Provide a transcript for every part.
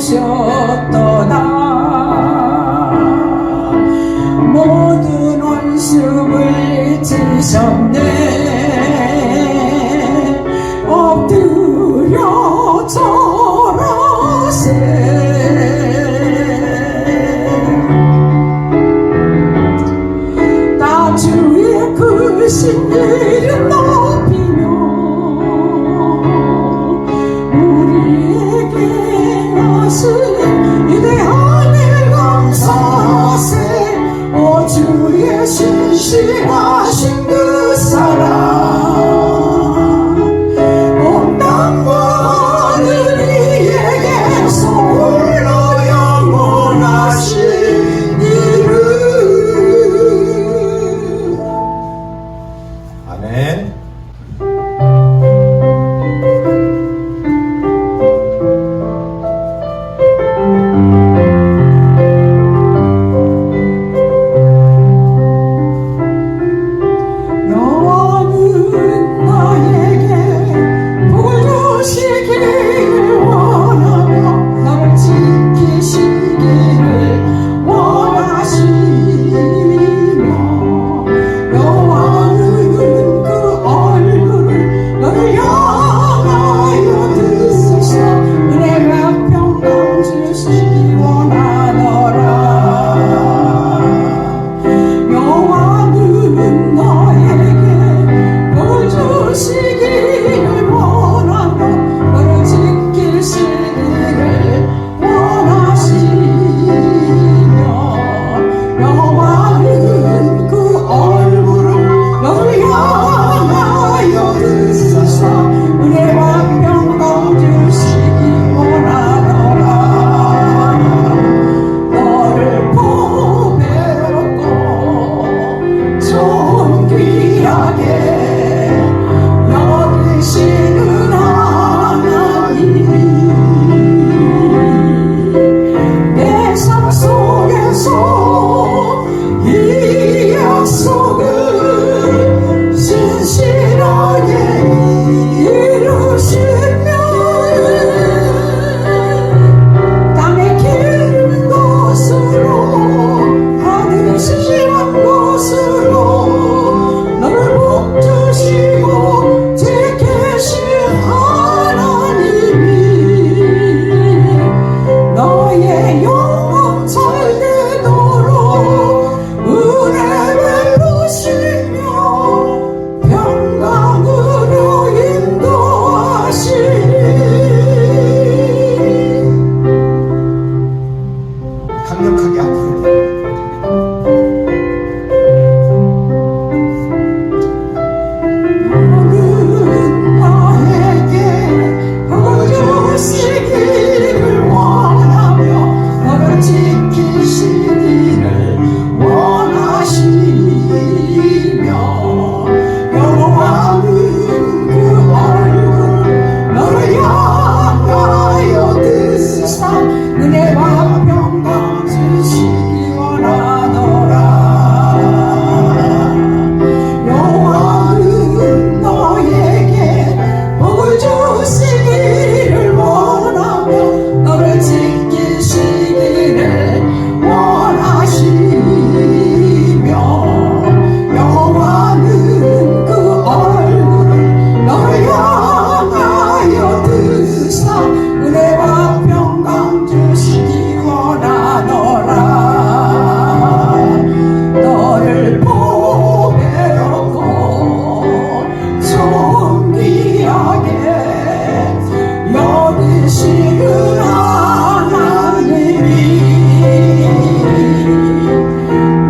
오셨도다. 모든 원수를 지셨네. 엎드려 절하세. 나 주의 크신 이름 높이며 우리에게 하신 위대한 일 감사하세. 오 주의 신실하신 그 사랑 온 땅과 하늘 위에게서 홀로 영원하신 이름. 아멘. 여호와는 나에게 복을 주시기를 원하며 나를 지키시기를 원하시며 여호와는 그 얼굴을 너를 향하여 드시사 은혜와 평강 주시기 원하노라. 여호와는 너에게 복을 주시기를 원하며 너를 지키시기를 원하시며 여호와는 그 얼굴을 너를 향하여 드시사 은혜와 평강 주시기 원하노라. 너를 보배롭고 존귀하게 여기시는 하나님이 내 삶 속에서 이 약속을 신실하게 이루시며 땅에 기른 곳으로 하늘이 신실한 곳으로 너를 복주시고 지키신 하나님이 너의 영광 잘되도록 은혜 베푸시며 평강으로 인도하시니. 강력하게 앞으로 너는 나에게 복을 주시기를 원하며 너를 지키시기를 원하시며 여호와는 그 얼굴을 너를 향하여 드시사 은혜와 평강 주시기 원하노라. 여호와는 너에게 복을 주시기를 원하며 너를 지키시기를 원하시며 여호와는 그 얼굴을 너를 향하여 드시사 은혜와 평강 주시기 원하노라. 너를 보배롭고 존귀하게 여기시는 하나님이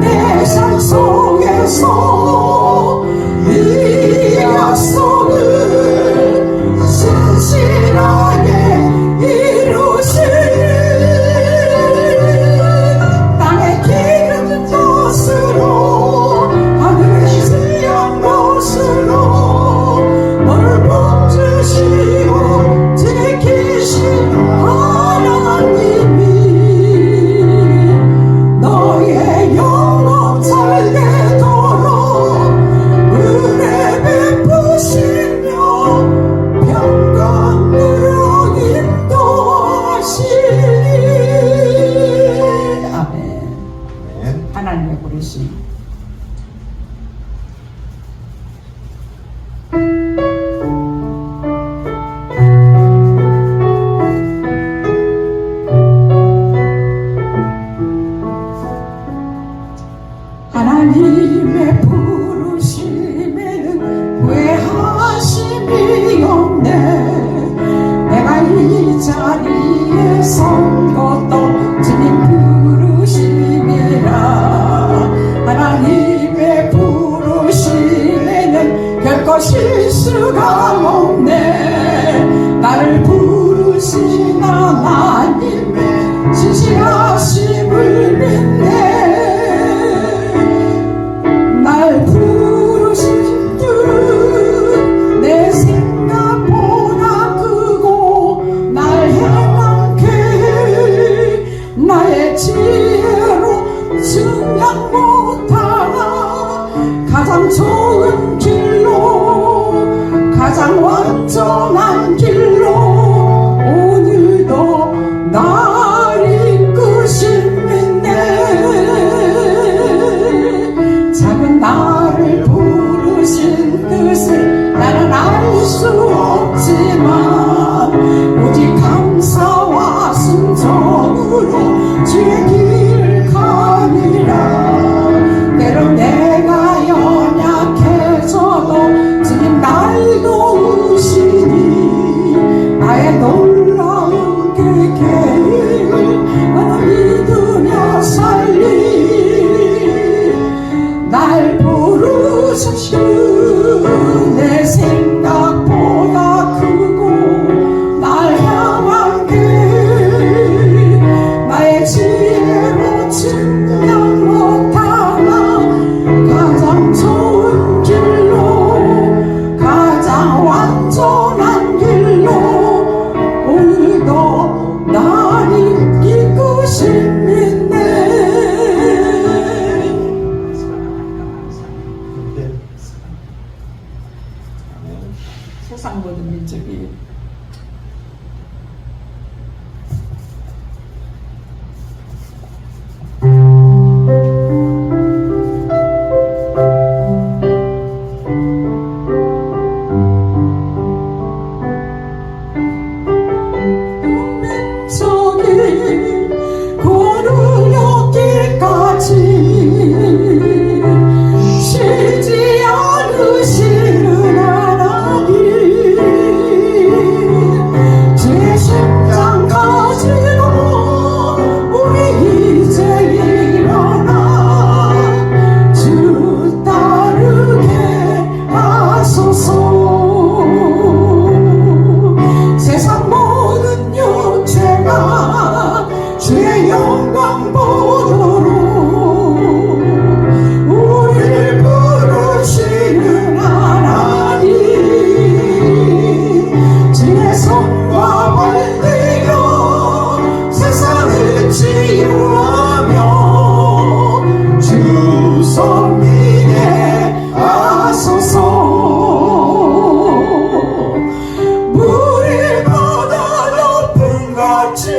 내 삶 속에서 이 약속을 신실하게 이루시니 땅에 기름 곳으로 하늘의 신실한 곳으로 너를 복주시고 지키신 부르심. 하나님의 부르심에는 후회하심이 없네. 내가 이 자리에 선 것도 주님 부르심이라. 하나님의 부르심에는 결코 실수가 없네. 나를 부르신 하나님의 진실하심을 믿네. 날 부르신 줄은 내 생각보다 크고 날 향한 계획 나의 지혜로 증량 못하나. 가장 좋은 길로 가장 완전한 길로 오늘도 날 이끄신 믿네. 작은 나를 부르신 뜻을 나는 알 수 없지만 오직 감사와 순종으로 주의 길을 가리라. 때론 내가 연약해져도 주님 날 도우시니 나의 놀라운 그 계획을 나는 믿으며 살리. 날 부르신 내 생각보다 크고 날 향한 계획 나의 지혜로 증명 못하나. 가장 좋은 길로 가장 완전한 길로 오늘도 날 이끄신 믿네. 세상 모든 민족이 저기 고르려 길까지 쉬지 않으시는 하나님. 제 심장 가지고 우리 이제 일어나 주 따르게 하소서. 세상 모든 육체가 주의 영광 보도록 우리를 부르시는 하나님. 주의 손과 벌들여 세상을 치유하며 주 손미에 하소서. 물보다 높은 같이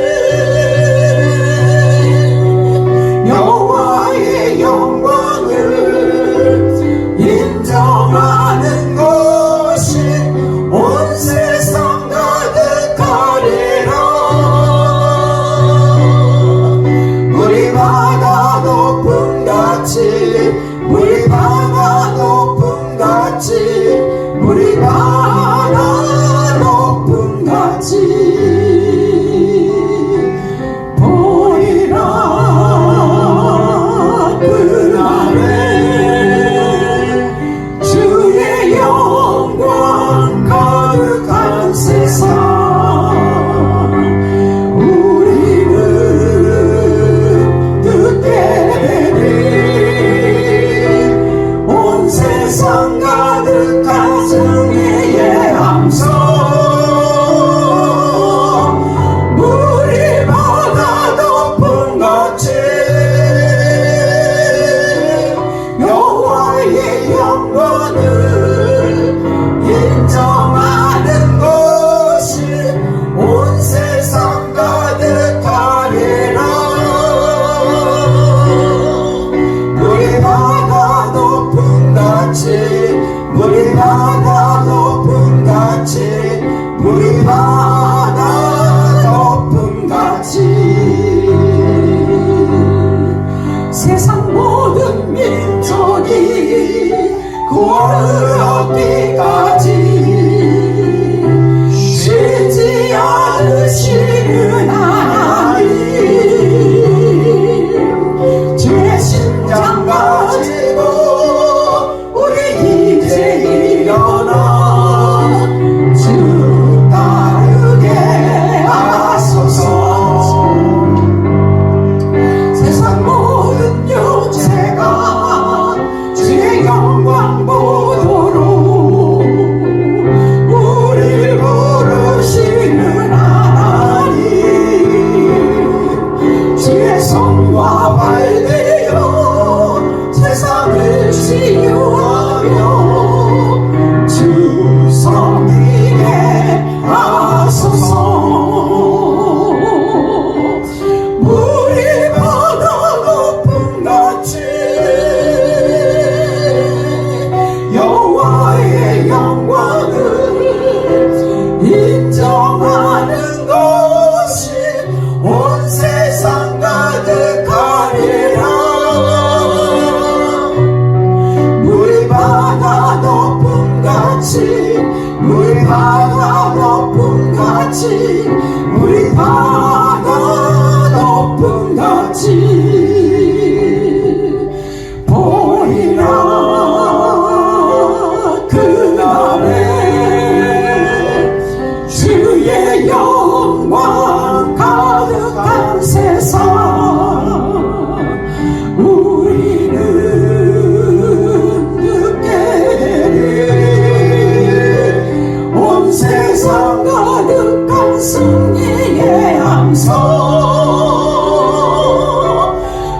일어서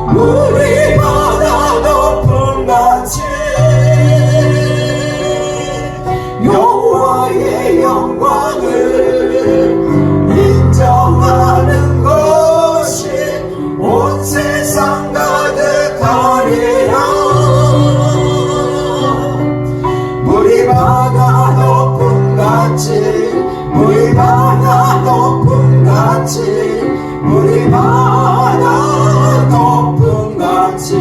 우리 바다 높음같이 여호와의 영광을 인정하는 것이 온 세상 가득하리라. 물이 바다 높음같이 물이 바다 높음같이 물이 바다 높음같이.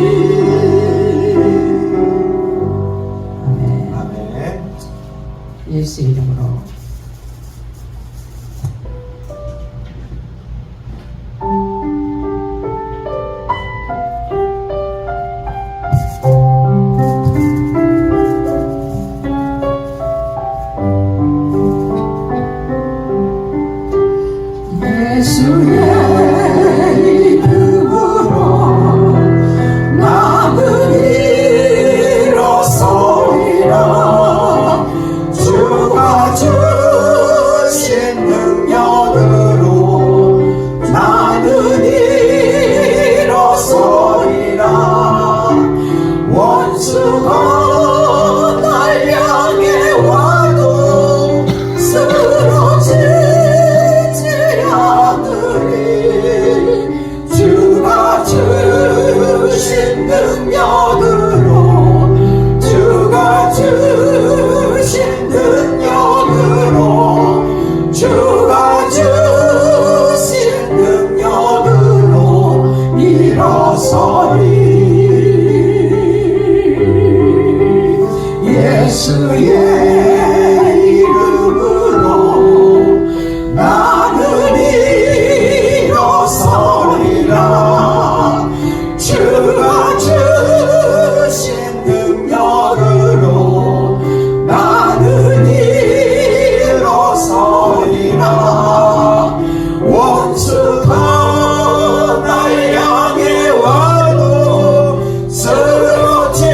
아멘. 예수 이름으로. 예수의 이름으로 나는 일어서리라. 주가 주신 능력으로 나는 일어서리라. 원수가 날 향해 와도 쓰러지지 않으리. 주가 주신 능력으로 주가 주신 능력으로 주가 주신 능력으로 일어서리. 예수의 이름으로 나는 일어서리라. 주가 주신 능력으로 나는 일어서리라. 원수가 날 향해 와도 쓰러지지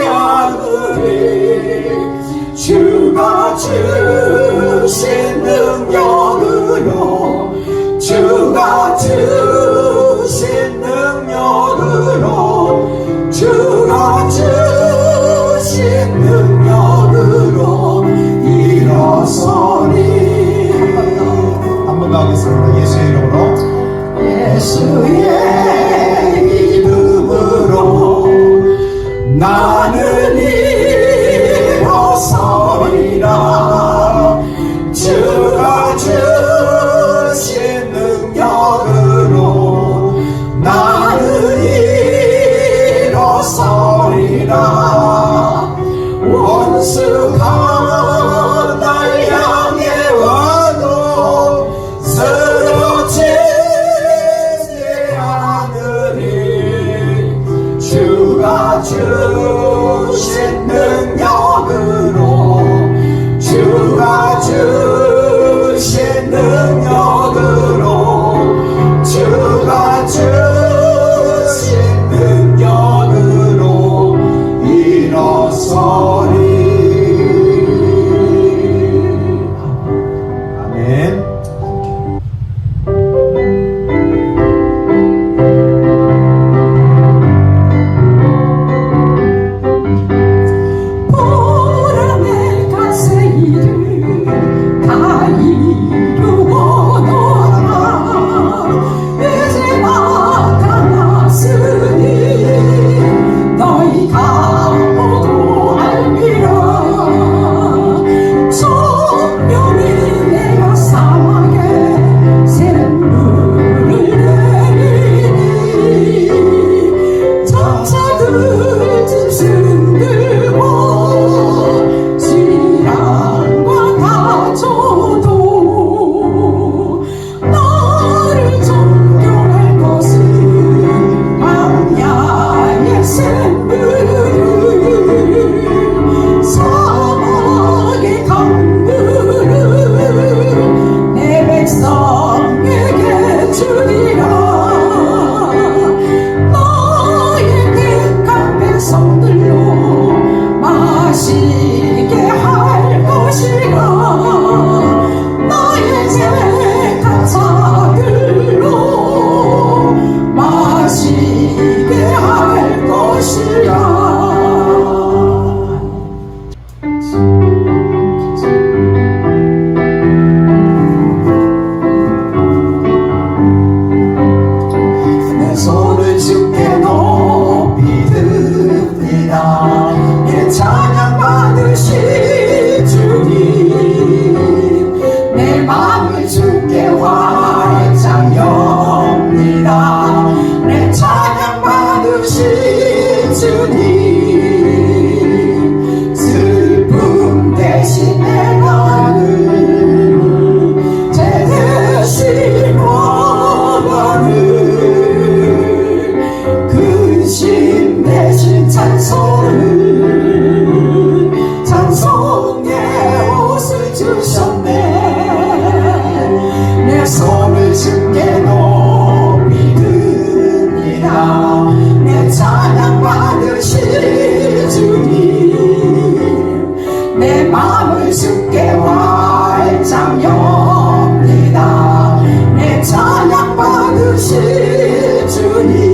않으리. 주가 주신 능력으로 주가 주신 능력으로 주가 주신 능력으로 일어서리. 한 번 더 하겠습니다. 예수의 이름으로. 예수의 이름으로 나는 일어서리라. 주가 주신 능력으로 나는 일어서리라. 원수가 날 향해 와도 쓰러지지 않으리. 주가 주신 능력으로 주 손을 주께 높이 듭니다. 내 찬양 받으실 주님, 내 마음을 주께 활짝 엽니다. 내 찬양 받으실 주님,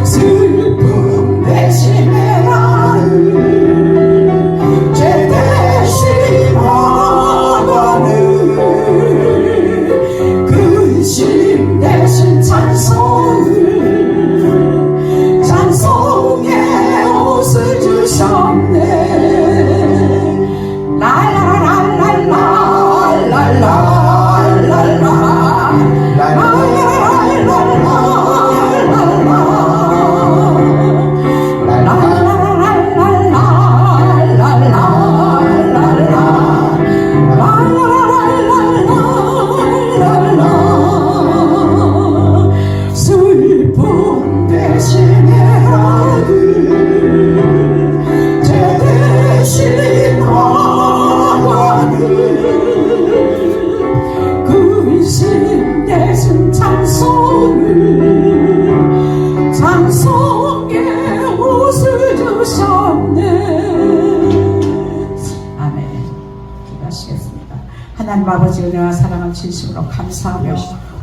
슬픔 대신에 나를 죄 대신 화관을 근심 대신 찬송의 옷을 주셨네. 슬픔 대신에 아들 죄 대신 화관을 근심 대신 찬송의 옷을 주셨네. 아멘. 기도하시겠습니다. 하나님 아버지 은혜와 사랑을 진심으로 감사하며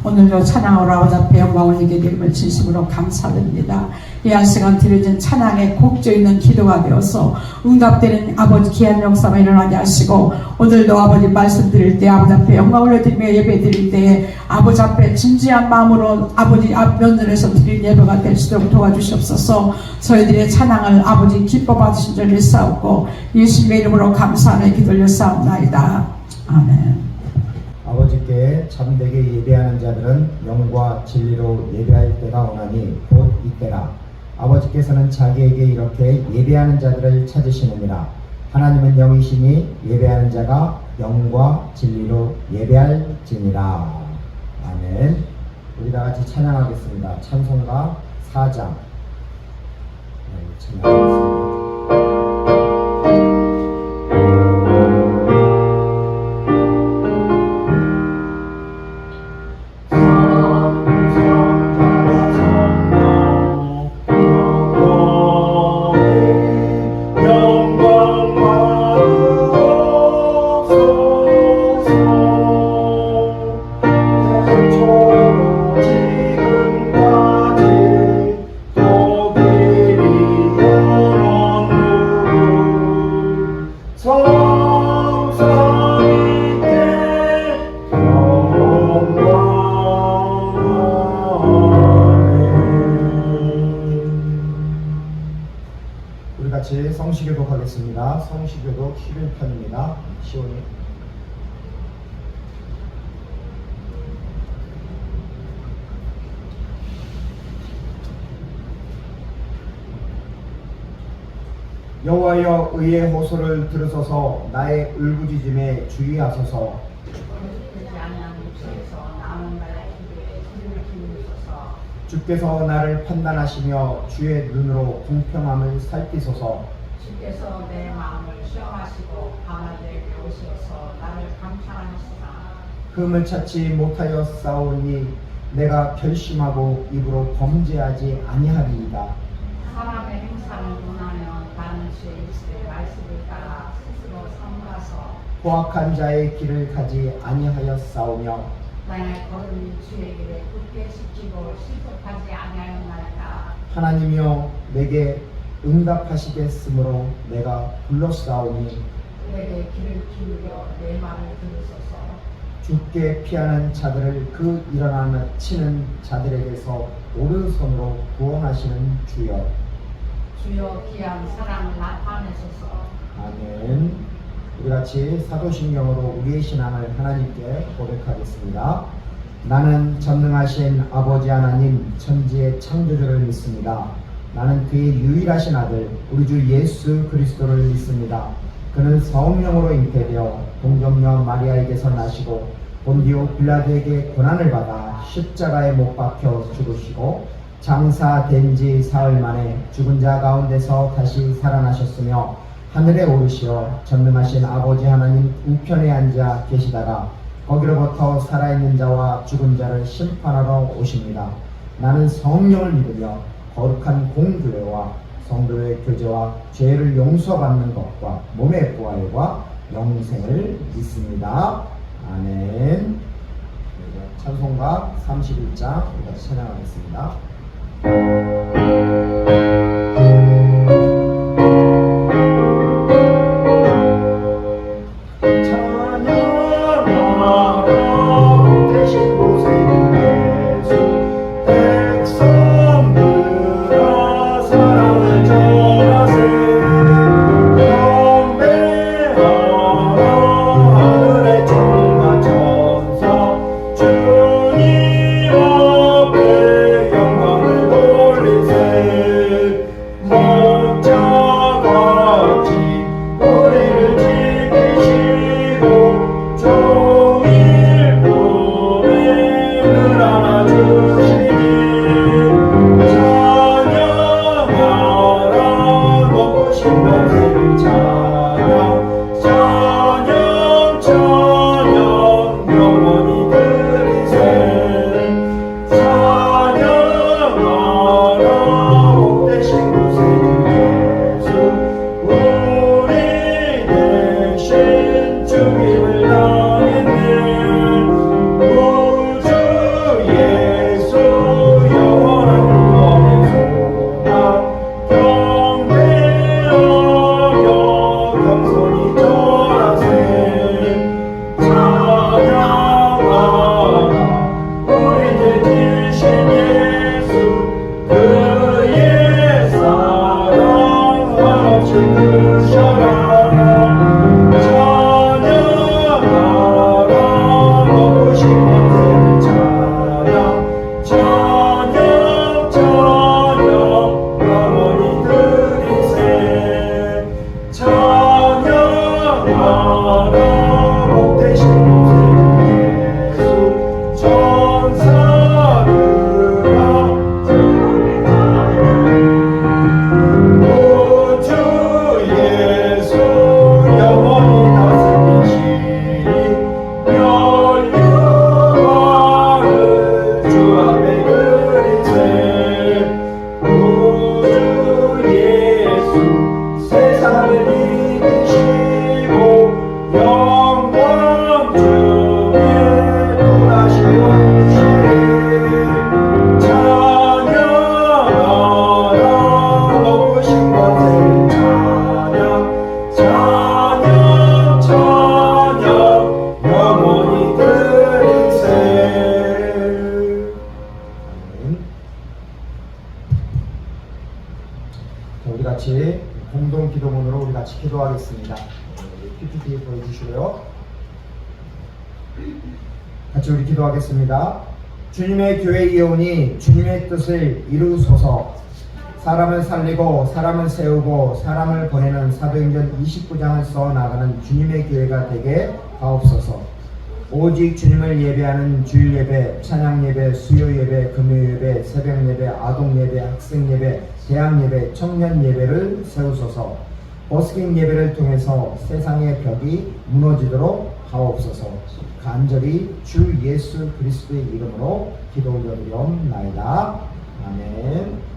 오늘도 찬양으로 아버지 앞에 영광 올리게 되임을 진심으로 감사드립니다. 이 한 시간 드려진 찬양에 곡조 있는 기도가 되어서 응답되는 아버지 귀한 역사가 일어나게 하시고, 오늘도 아버지 말씀 드릴 때 아버지 앞에 영광 올려드리며 예배 드릴 때에 아버지 앞에 진지한 마음으로 아버지 앞 면전에서 드릴 예배가 될 수 있도록 도와주시옵소서. 저희들의 찬양을 아버지 기뻐 받으신 줄 믿사옵고 예수님의 이름으로 감사하며 기도 올렸사옵나이다. 아멘. 아버지께 참되게 예배하는 자들은 영과 진리로 예배할 때가 오나니 곧 이때라. 아버지께서는 자기에게 이렇게 예배하는 자들을 찾으시느니라. 하나님은 영이시니 예배하는 자가 영과 진리로 예배할지니라. 아멘. 우리 다 같이 찬양하겠습니다. 찬송가 4장. 찬양하겠습니다. 우리 같이 성시교독 하겠습니다. 성시교독 11편입니다. 시온이 여호와여 의의 호소를 들으소서. 나의 울부짖음에 주의하소서. 주께서 나를 판단하시며 주의 눈으로 공평함을 살피소서. 주께서 내 마음을 시험하시고 밤하늘에 오셔서 나를 감찰하시사. 흠을 찾지 못하여 싸우니 내가 결심하고 입으로 범죄하지 아니하리이다. 사람의 행사를 논하면 나는 주의 입술의 말씀을 따라 스스로 삼가서 포악한 자의 길을 가지 아니하여 싸우며 나의 걸음이 주의 길에 굳게 지키고 실족하지 아니하였나이다. 하나님이여 내게 응답하시겠으므로 내가 불렀사오니 내게 귀를 기울여 내 말을 들으소서. 주께 피하는 자들을 그 일어나며 치는 자들에게서 오른손으로 구원하시는 주여. 주여 귀한 사랑을 나타내소서. 아멘. 우리 같이 사도신경으로 우리의 신앙을 하나님께 고백하겠습니다. 나는 전능하신 아버지 하나님 천지의 창조주를 믿습니다. 나는 그의 유일하신 아들 우리 주 예수 그리스도를 믿습니다. 그는 성령으로 잉태되어 동정녀 마리아에게서 나시고 본디오 빌라도에게 고난을 받아 십자가에 못 박혀 죽으시고 장사된 지 사흘 만에 죽은 자 가운데서 다시 살아나셨으며 하늘에 오르시어 전능하신 아버지 하나님 우편에 앉아 계시다가 거기로부터 살아있는 자와 죽은 자를 심판하러 오십니다. 나는 성령을 믿으며 거룩한 공교회와 성도의 교제와 죄를 용서받는 것과 몸의 부활과 영생을 믿습니다. 아멘. 찬송가 31장 우리가 찬양하겠습니다. 우리 같이 공동 기도문으로 우리 같이 기도하겠습니다. PPT 보여주시고요. 같이 우리 기도하겠습니다. 주님의 교회 예언이 주님의 뜻을 이루소서. 사람을 살리고 사람을 세우고 사람을 보내는 사도행전 29장을 써 나가는 주님의 교회가 되게 하옵소서. 오직 주님을 예배하는 주일 예배, 찬양 예배, 수요 예배, 금요 예배, 새벽 예배, 아동 예배, 학생 예배, 대학 예배, 청년 예배를 세우소서. 버스킹 예배를 통해서 세상의 벽이 무너지도록 하옵소서. 간절히 주 예수 그리스도의 이름으로 기도 올려드리옵나이다. 아멘.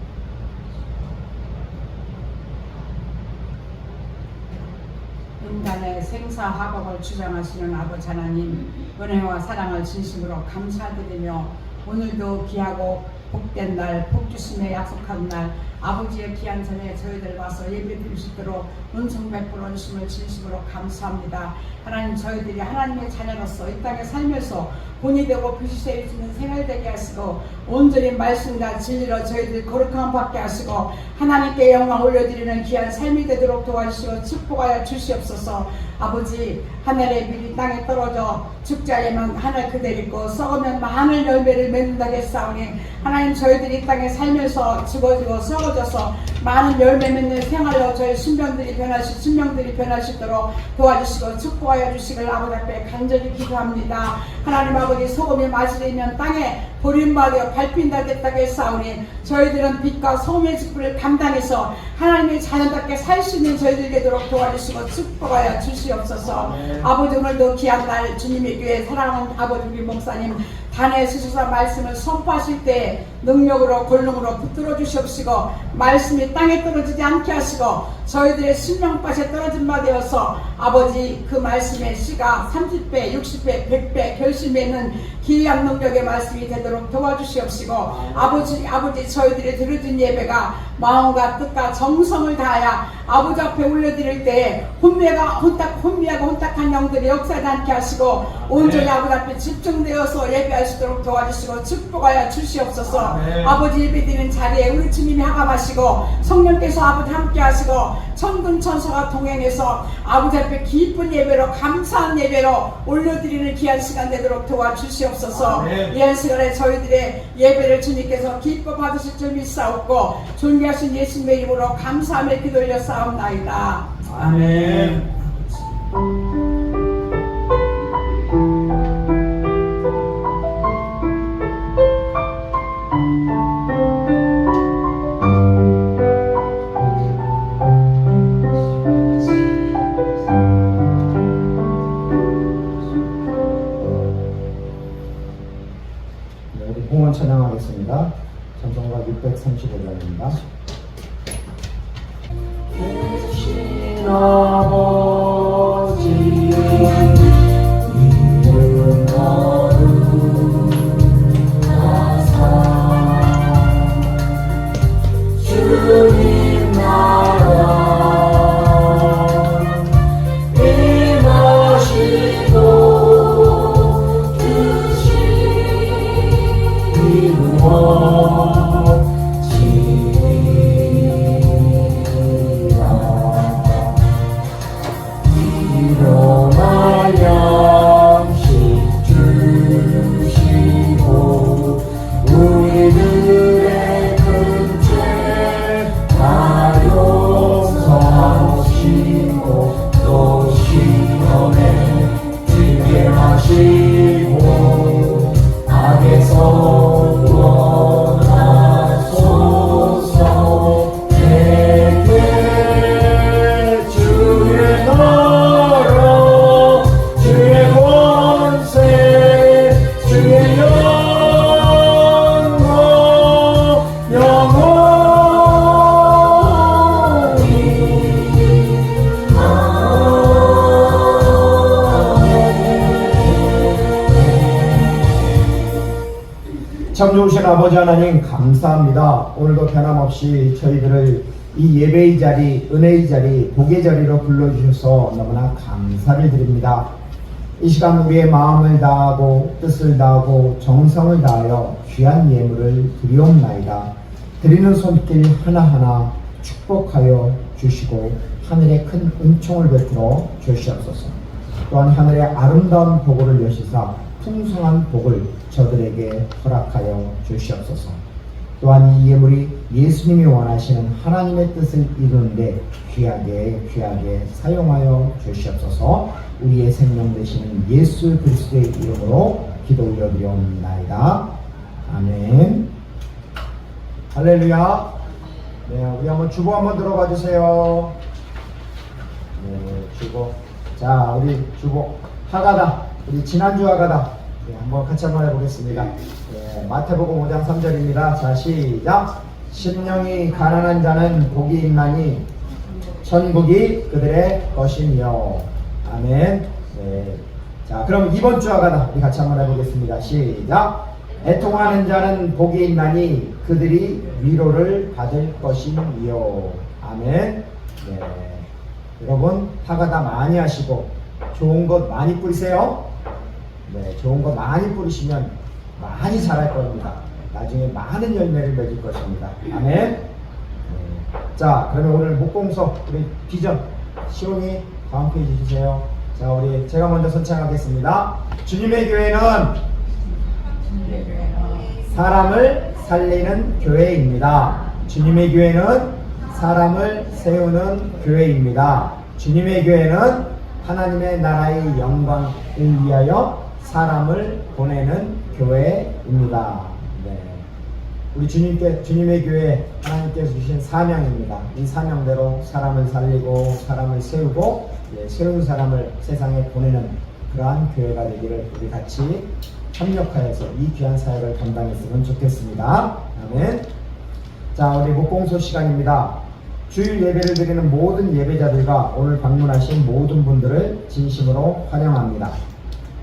인간의 생사화복을 주장하시는 아버지 하나님, 은혜와 사랑을 진심으로 감사드리며 오늘도 귀하고 복된 날, 복주심에 약속한 날, 아버지의 귀한 전에 저희들 와서 예배드릴 수 있도록 은총 베풀어 주심을 진심으로 감사합니다. 하나님, 저희들이 하나님의 자녀로서 이 땅에 살면서 본이 되고 빛이 되어지는 생활 되게 하시고 온전히 말씀과 진리로 저희들 거룩함 받게 하시고 하나님께 영광 올려드리는 귀한 삶이 되도록 도와주시고 축복하여 주시옵소서. 아버지, 하늘의 빛이 땅에 떨어져 죽자에만 하늘 그대로 있고 썩으면 많은 열매를 맺는다게 싸우니 하나님, 저희들이 이 땅에 살면서 죽어지고 썩어져서 많은 열매 맺는 생활로 저희 신명들이 변하시도록 도와주시고 축복하여 주시길 아버지 앞에 간절히 기도합니다. 하나님 아버지, 아버지 소금이 맛이 되면 땅에 버림받아 밟힌다겠다고 했사오니 저희들은 빛과 소금의 직분을 감당해서 하나님의 자녀답게 살 수 있는 저희들 되도록 도와주시고 축복하여 주시옵소서. 아버지 오늘도 귀한 날 주님의 교회 사랑하는 아버지 우리 목사님 단에 서셔서 말씀을 선포하실 때 능력으로 권능으로 붙들어 주시옵시고 말씀이 땅에 떨어지지 않게 하시고 저희들의 심령밭에 떨어진 바 되어서 아버지 그 말씀의 씨가 30배, 60배, 100배 결실맺는 기이한 능력의 말씀이 되도록 도와주시옵시고 아버지 저희들이 드려진 예배가 마음과 뜻과 정성을 다하여 아버지 앞에 올려드릴 때 혼미하고 혼탁한 영들이 역사하지 않게 하시고 온전히 아버지 앞에 집중되어서 예배할 수 있도록 도와주시고 축복하여 주시옵소서. 아버지 예배드리는 자리에 우리 주님이 하감하시고 성령께서 아버지 함께 하시고 천군 천사가 동행해서 아버지 앞에 기쁜 예배로 감사한 예배로 올려드리는 귀한 시간 되도록 도와주시옵소서. 이한 시간에 저희들의 예배를 주님께서 기뻐 받으실 줄 믿사옵고 존귀하신 예수님의 이름으로 감사하며 기도 올려 싸움나이다. 아멘. 우리 봉헌 찬양하겠습니다. 찬송가 635장입니다. 계신 아버지 이름 거룩하사 주님 나라 임하시고 뜻이 이루어지리라. 일어나 양식 주시고 우리들의 근죄 다 용서하시고 또 시험에 들게 하시고 악에서 구원하소서. 내게 주의 나라 주의 권세 주의 영광 영원히 참 좋으신 아버지 하나님 감사합니다. 오늘도 변함없이 저희들을 이 예배의 자리, 은혜의 자리, 복의 자리로 불러주셔서 너무나 감사를 드립니다. 이 시간 우리의 마음을 다하고 뜻을 다하고 정성을 다하여 귀한 예물을 드리옵나이다. 드리는 손길 하나하나 축복하여 주시고 하늘의 큰 은총을 베풀어 주시옵소서. 또한 하늘의 아름다운 보고를 여시사 풍성한 복을 저들에게 허락하여 주시옵소서. 또한 이 예물이 예수님이 원하시는 하나님의 뜻을 이루는데 귀하게 사용하여 주시옵소서. 우리의 생명 되시는 예수 그리스도의 이름으로 기도 올려드리옵나이다. 아멘. 할렐루야. 네, 우리 한번 주보 한번 들어봐 주세요. 네, 주보. 자, 우리 주보 하가다. 우리 지난주 하가다. 네, 한번 같이 한번 해보겠습니다. 네, 마태복음 5장 3절입니다. 자, 시작. 심령이 가난한 자는 복이 있나니 천국이 그들의 것이며. 아멘. 네. 자, 그럼 이번 주 하가다 우리 같이 한번 해보겠습니다. 시작. 애통하는 자는 복이 있나니 그들이 위로를 받을 것이며. 아멘. 네. 여러분 하가다 많이 하시고 좋은 것 많이 뿌리세요. 네, 좋은 거 많이 뿌리시면 많이 자랄 겁니다. 나중에 많은 열매를 맺을 것입니다. 아멘. 네. 자, 그러면 오늘 목공서 우리 비전 시온이 다음 페이지 주세요. 자, 우리 제가 먼저 선창하겠습니다. 주님의 교회는 사람을 살리는 교회입니다. 주님의 교회는 사람을 세우는 교회입니다. 주님의 교회는 하나님의 나라의 영광을 위하여 사람을 보내는 교회입니다. 네. 우리 주님의 교회 하나님께서 주신 사명입니다. 이 사명대로 사람을 살리고 사람을 세우고 세운 사람을 세상에 보내는 그러한 교회가 되기를 우리 같이 협력하여서 이 귀한 사역을 감당했으면 좋겠습니다. 아멘. 자, 우리 목공소 시간입니다. 주일 예배를 드리는 모든 예배자들과 오늘 방문하신 모든 분들을 진심으로 환영합니다.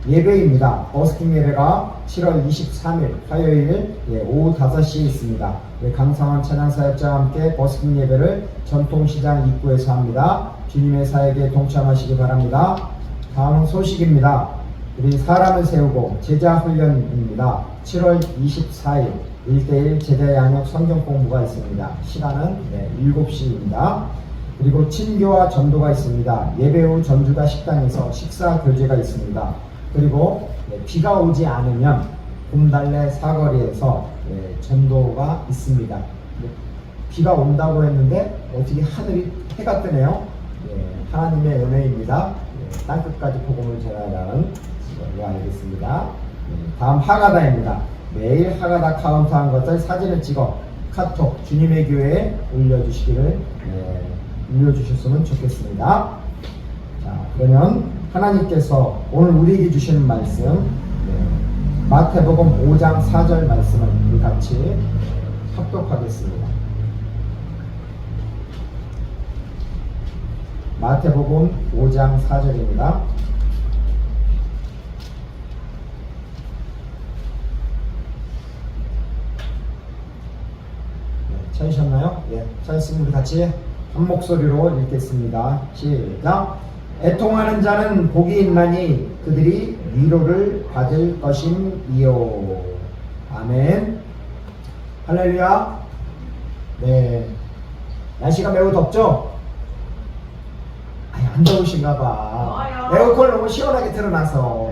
예배입니다. 버스킹 예배가 7월 23일 화요일 오후 5시에 있습니다. 강상원 찬양사역자와 함께 버스킹 예배를 전통시장 입구에서 합니다. 주님의 사역에 동참하시기 바랍니다. 다음은 소식입니다. 우리 사람을 세우고 제자 훈련입니다. 7월 24일 1대1 제자 양육 성경 공부가 있습니다. 시간은 7시입니다. 그리고 친교와 전도가 있습니다. 예배 후 전주가 식당에서 식사 교제가 있습니다. 그리고 비가 오지 않으면 곰달래 사거리에서 전도가 있습니다. 비가 온다고 했는데 어떻게 하늘이 해가 뜨네요. 하나님의 은혜입니다. 땅끝까지 복음을 전하라는 걸 알겠습니다. 다음 하가다입니다. 매일 하가다 카운트한 것을 사진을 찍어 카톡 주님의 교회에 올려주셨으면 좋겠습니다. 자, 그러면 하나님께서 오늘 우리에게 주시는 말씀 마태복음 5장 4절 말씀을 우리 같이 합독하겠습니다. 마태복음 5장 4절입니다. 찾으셨나요? 예, 찾았으면 우리 같이 한 목소리로 읽겠습니다. 시작. 애통하는 자는 복이 있나니 그들이 위로를 받을 것임이요. 아멘. 할렐루야. 네, 날씨가 매우 덥죠? 아니, 안 더우신가 봐. 에어컨을 너무 시원하게 틀어놔서.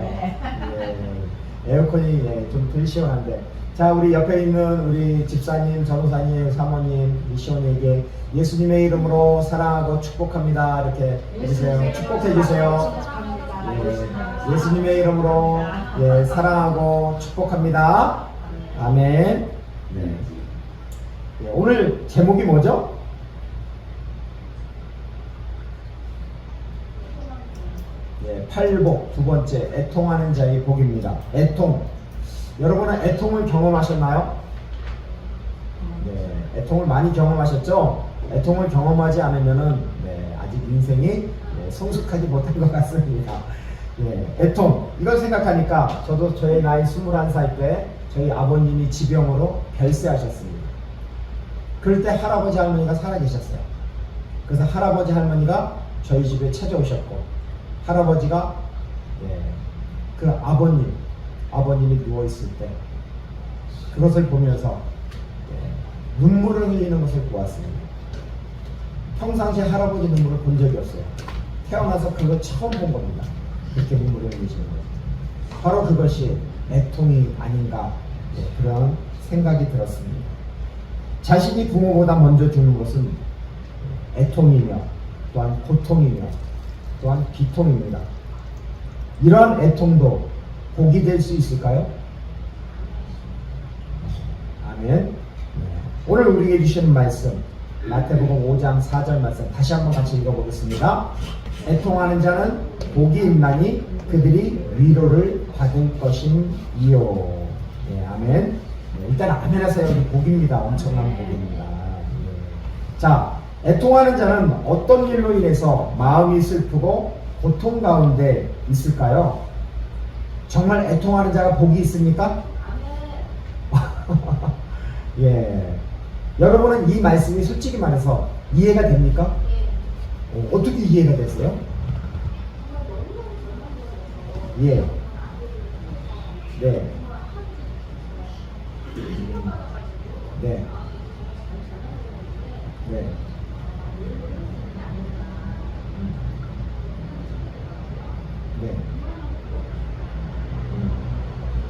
에어컨이 좀 덜 시원한데. 자, 우리 옆에 있는 우리 집사님, 전우사님, 사모님, 미시온에게 예수님의 이름으로 사랑하고 축복합니다. 이렇게 해주세요. 축복해 주세요. 예수님의 이름으로 사랑하고 축복합니다. 아멘. 오늘 제목이 뭐죠? 팔복 두 번째 애통하는 자의 복입니다. 애통. 여러분은 애통을 경험하셨나요? 네, 애통을 많이 경험하셨죠? 애통을 경험하지 않으면은 아직 인생이 성숙하지 못한 것 같습니다. 애통. 이걸 생각하니까 저도 저의 나이 21살 때 저희 아버님이 지병으로 별세하셨습니다. 그럴 때 할아버지 할머니가 살아계셨어요. 그래서 할아버지 할머니가 저희 집에 찾아오셨고 할아버지가 그 아버님이 누워있을 때 그것을 보면서 눈물을 흘리는 것을 보았습니다. 평상시에 할아버지 눈물을 본 적이 없어요. 태어나서 그거 처음 본 겁니다. 그렇게 눈물을 흘리시는 거죠. 바로 그것이 애통이 아닌가 그런 생각이 들었습니다. 자신이 부모보다 먼저 주는 것은 애통이며 또한 고통이며 또한 비통입니다. 이러한 애통도 복이 될 수 있을까요? 아멘. 오늘 우리에게 주시는 말씀 마태복음 5장 4절 말씀 다시 한번 같이 읽어보겠습니다. 애통하는 자는 복이 있나니 그들이 위로를 받을 것임이요. 아멘. 일단 아멘 하세요. 복입니다. 엄청난 복입니다. 자, 애통하는 자는 어떤 일로 인해서 마음이 슬프고 고통 가운데 있을까요? 정말 애통하는 자가 복이 있습니까? 여러분은 이 말씀이 솔직히 말해서 이해가 됩니까? 어떻게 이해가 되세요? 네.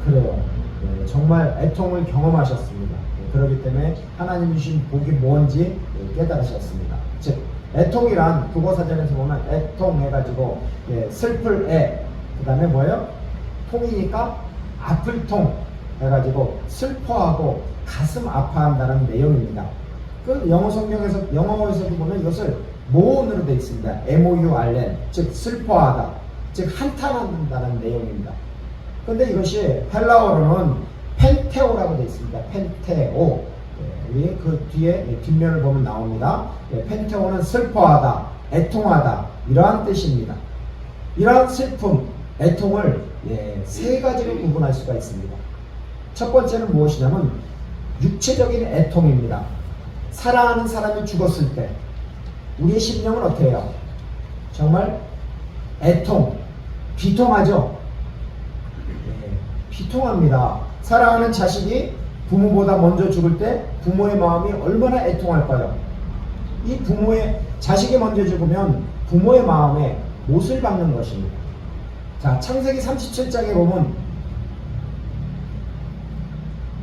그래요. 정말 애통을 경험하셨습니다. 그렇기 때문에 하나님 주신 복이 뭔지 깨달으셨습니다. 즉 애통이란 국어사전에서 보면 애통 해가지고 슬플 애, 그 다음에 뭐예요? 통이니까 아플 통 해가지고 슬퍼하고 가슴 아파한다는 내용입니다. 그 영어 성경에서 영어에서도 보면 이것을 모온으로 되어 있습니다. MOURN, 즉 슬퍼하다, 즉 한탄한다는 내용입니다. 그런데 이것이 헬라어로는 펜테오라고 되어 있습니다. 펜테오. 우리 그 뒤에 뒷면을 보면 나옵니다. 펜테오는 슬퍼하다, 애통하다 이러한 뜻입니다. 이러한 슬픔, 애통을 세 가지로 구분할 수가 있습니다. 첫 번째는 무엇이냐면 육체적인 애통입니다. 사랑하는 사람이 죽었을 때 우리의 심령은 어때요? 정말 애통, 비통하죠? 비통합니다. 사랑하는 자식이 부모보다 먼저 죽을 때 부모의 마음이 얼마나 애통할까요? 이 부모의 자식이 먼저 죽으면 부모의 마음에 못을 박는 것입니다. 자, 창세기 37장에 보면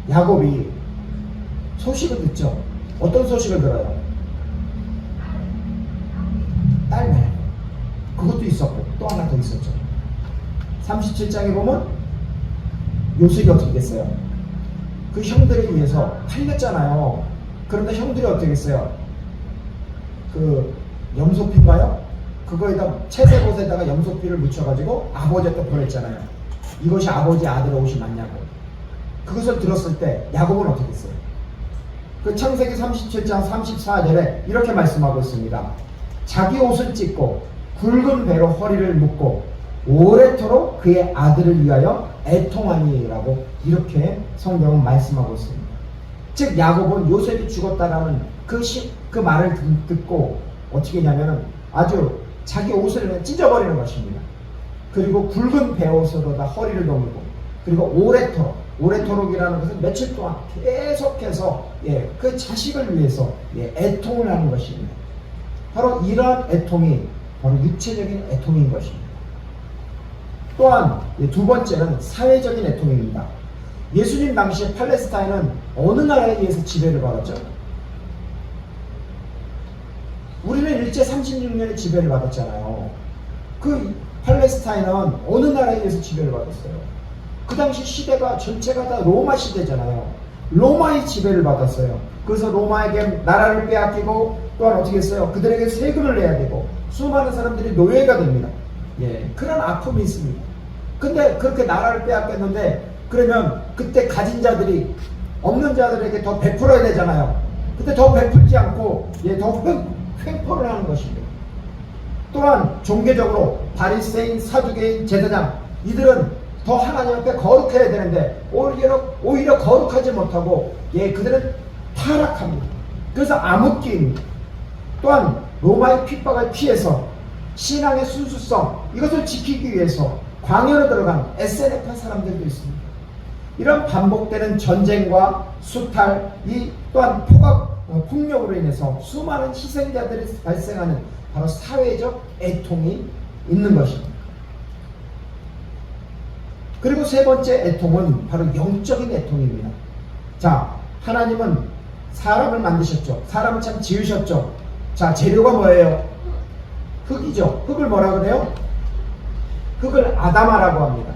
야곱이 소식을 듣죠. 어떤 소식을 들어요? 딸 말고 그것도 있었고 또 하나 더 있었죠. 37장에 보면 요셉이 어떻게 됐어요? 그 형들에 의해서 팔렸잖아요. 그런데 형들이 어떻게 했어요? 그 염소피인가요? 그거에다 채색옷에다가 염소피를 묻혀가지고 아버지한테 보냈잖아요. 이것이 아버지 아들의 옷이 맞냐고. 그것을 들었을 때 야곱은 어떻게 했어요? 그 창세기 37장 34절에 이렇게 말씀하고 있습니다. 자기 옷을 찢고 굵은 배로 허리를 묶고 오래도록 그의 아들을 위하여 애통하니라고 이렇게 성경은 말씀하고 있습니다. 즉 야곱은 요셉이 죽었다라는 그 말을 듣고 어떻게 했냐면 아주 자기 옷을 찢어버리는 것입니다. 그리고 굵은 배옷으로다 허리를 넘기고 그리고 오래도록이라는 것은 며칠 동안 계속해서 그 자식을 위해서 애통을 하는 것입니다. 바로 이러한 애통이 바로 육체적인 애통인 것입니다. 또한 두 번째는 사회적인 애통입니다. 예수님 당시에 팔레스타인은 어느 나라에 의해서 지배를 받았죠? 우리는 일제 36년에 지배를 받았잖아요. 그 팔레스타인은 어느 나라에 의해서 지배를 받았어요? 그 당시 시대가 전체가 다 로마 시대잖아요. 로마의 지배를 받았어요. 그래서 로마에게 나라를 빼앗기고 또한 어떻게 했어요? 그들에게 세금을 내야 되고 수많은 사람들이 노예가 됩니다. 그런 아픔이 있습니다. 근데 그렇게 나라를 빼앗겼는데 그러면 그때 가진 자들이 없는 자들에게 더 베풀어야 되잖아요. 근데 더 베풀지 않고 더 횡포를 하는 것입니다. 또한 종교적으로 바리새인, 사두개인, 제사장 이들은 더 하나님 앞에 거룩해야 되는데 오히려 거룩하지 못하고 그들은 타락합니다. 그래서 암흑기입니다. 또한 로마의 핍박을 피해서 신앙의 순수성 이것을 지키기 위해서 광야로 들어간 SNF한 사람들도 있습니다. 이런 반복되는 전쟁과 수탈 또한 폭력으로 인해서 수많은 희생자들이 발생하는 바로 사회적 애통이 있는 것입니다. 그리고 세 번째 애통은 바로 영적인 애통입니다. 자, 하나님은 사람을 만드셨죠. 사람을 참 지으셨죠. 자, 재료가 뭐예요? 흙이죠. 흙을 뭐라 그래요? 흙을 아담아라고 합니다.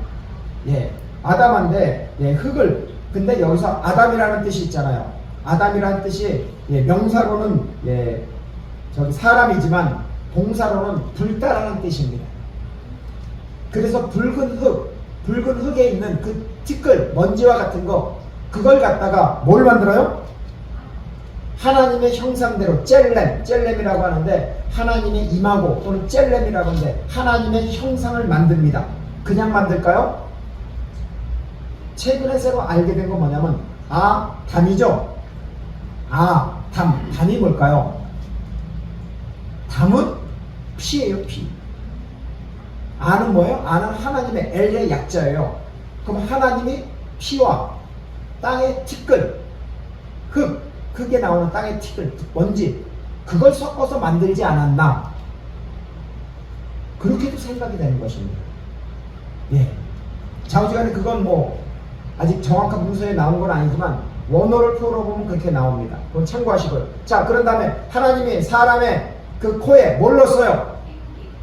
아담한데 흙을 근데 여기서 아담이라는 뜻이 있잖아요. 아담이라는 뜻이 명사로는 저기 사람이지만 동사로는 불다라는 뜻입니다. 그래서 붉은 흙에 있는 그 티끌, 먼지와 같은 거 그걸 갖다가 뭘 만들어요? 하나님의 형상대로 젤렘이라고 하는데 하나님의 이마고 또는 젤렘이라고 하는데 하나님의 형상을 만듭니다. 그냥 만들까요? 최근에 새로 알게 된 건 뭐냐면 담이죠? 담이 뭘까요? 담은 피예요. 피. 아는 뭐예요? 아는 하나님의 엘의 약자예요. 그럼 하나님이 피와 땅의 티끌, 흙에 나오는 땅의 티끌, 먼지 그걸 섞어서 만들지 않았나? 그렇게도 생각이 되는 것입니다. 좌우지간에 그건 아직 정확한 문서에 나온 건 아니지만 원어를 풀어보면 그렇게 나옵니다. 그건 참고하시고요. 자, 그런 다음에 하나님이 사람의 그 코에 뭘 넣었어요?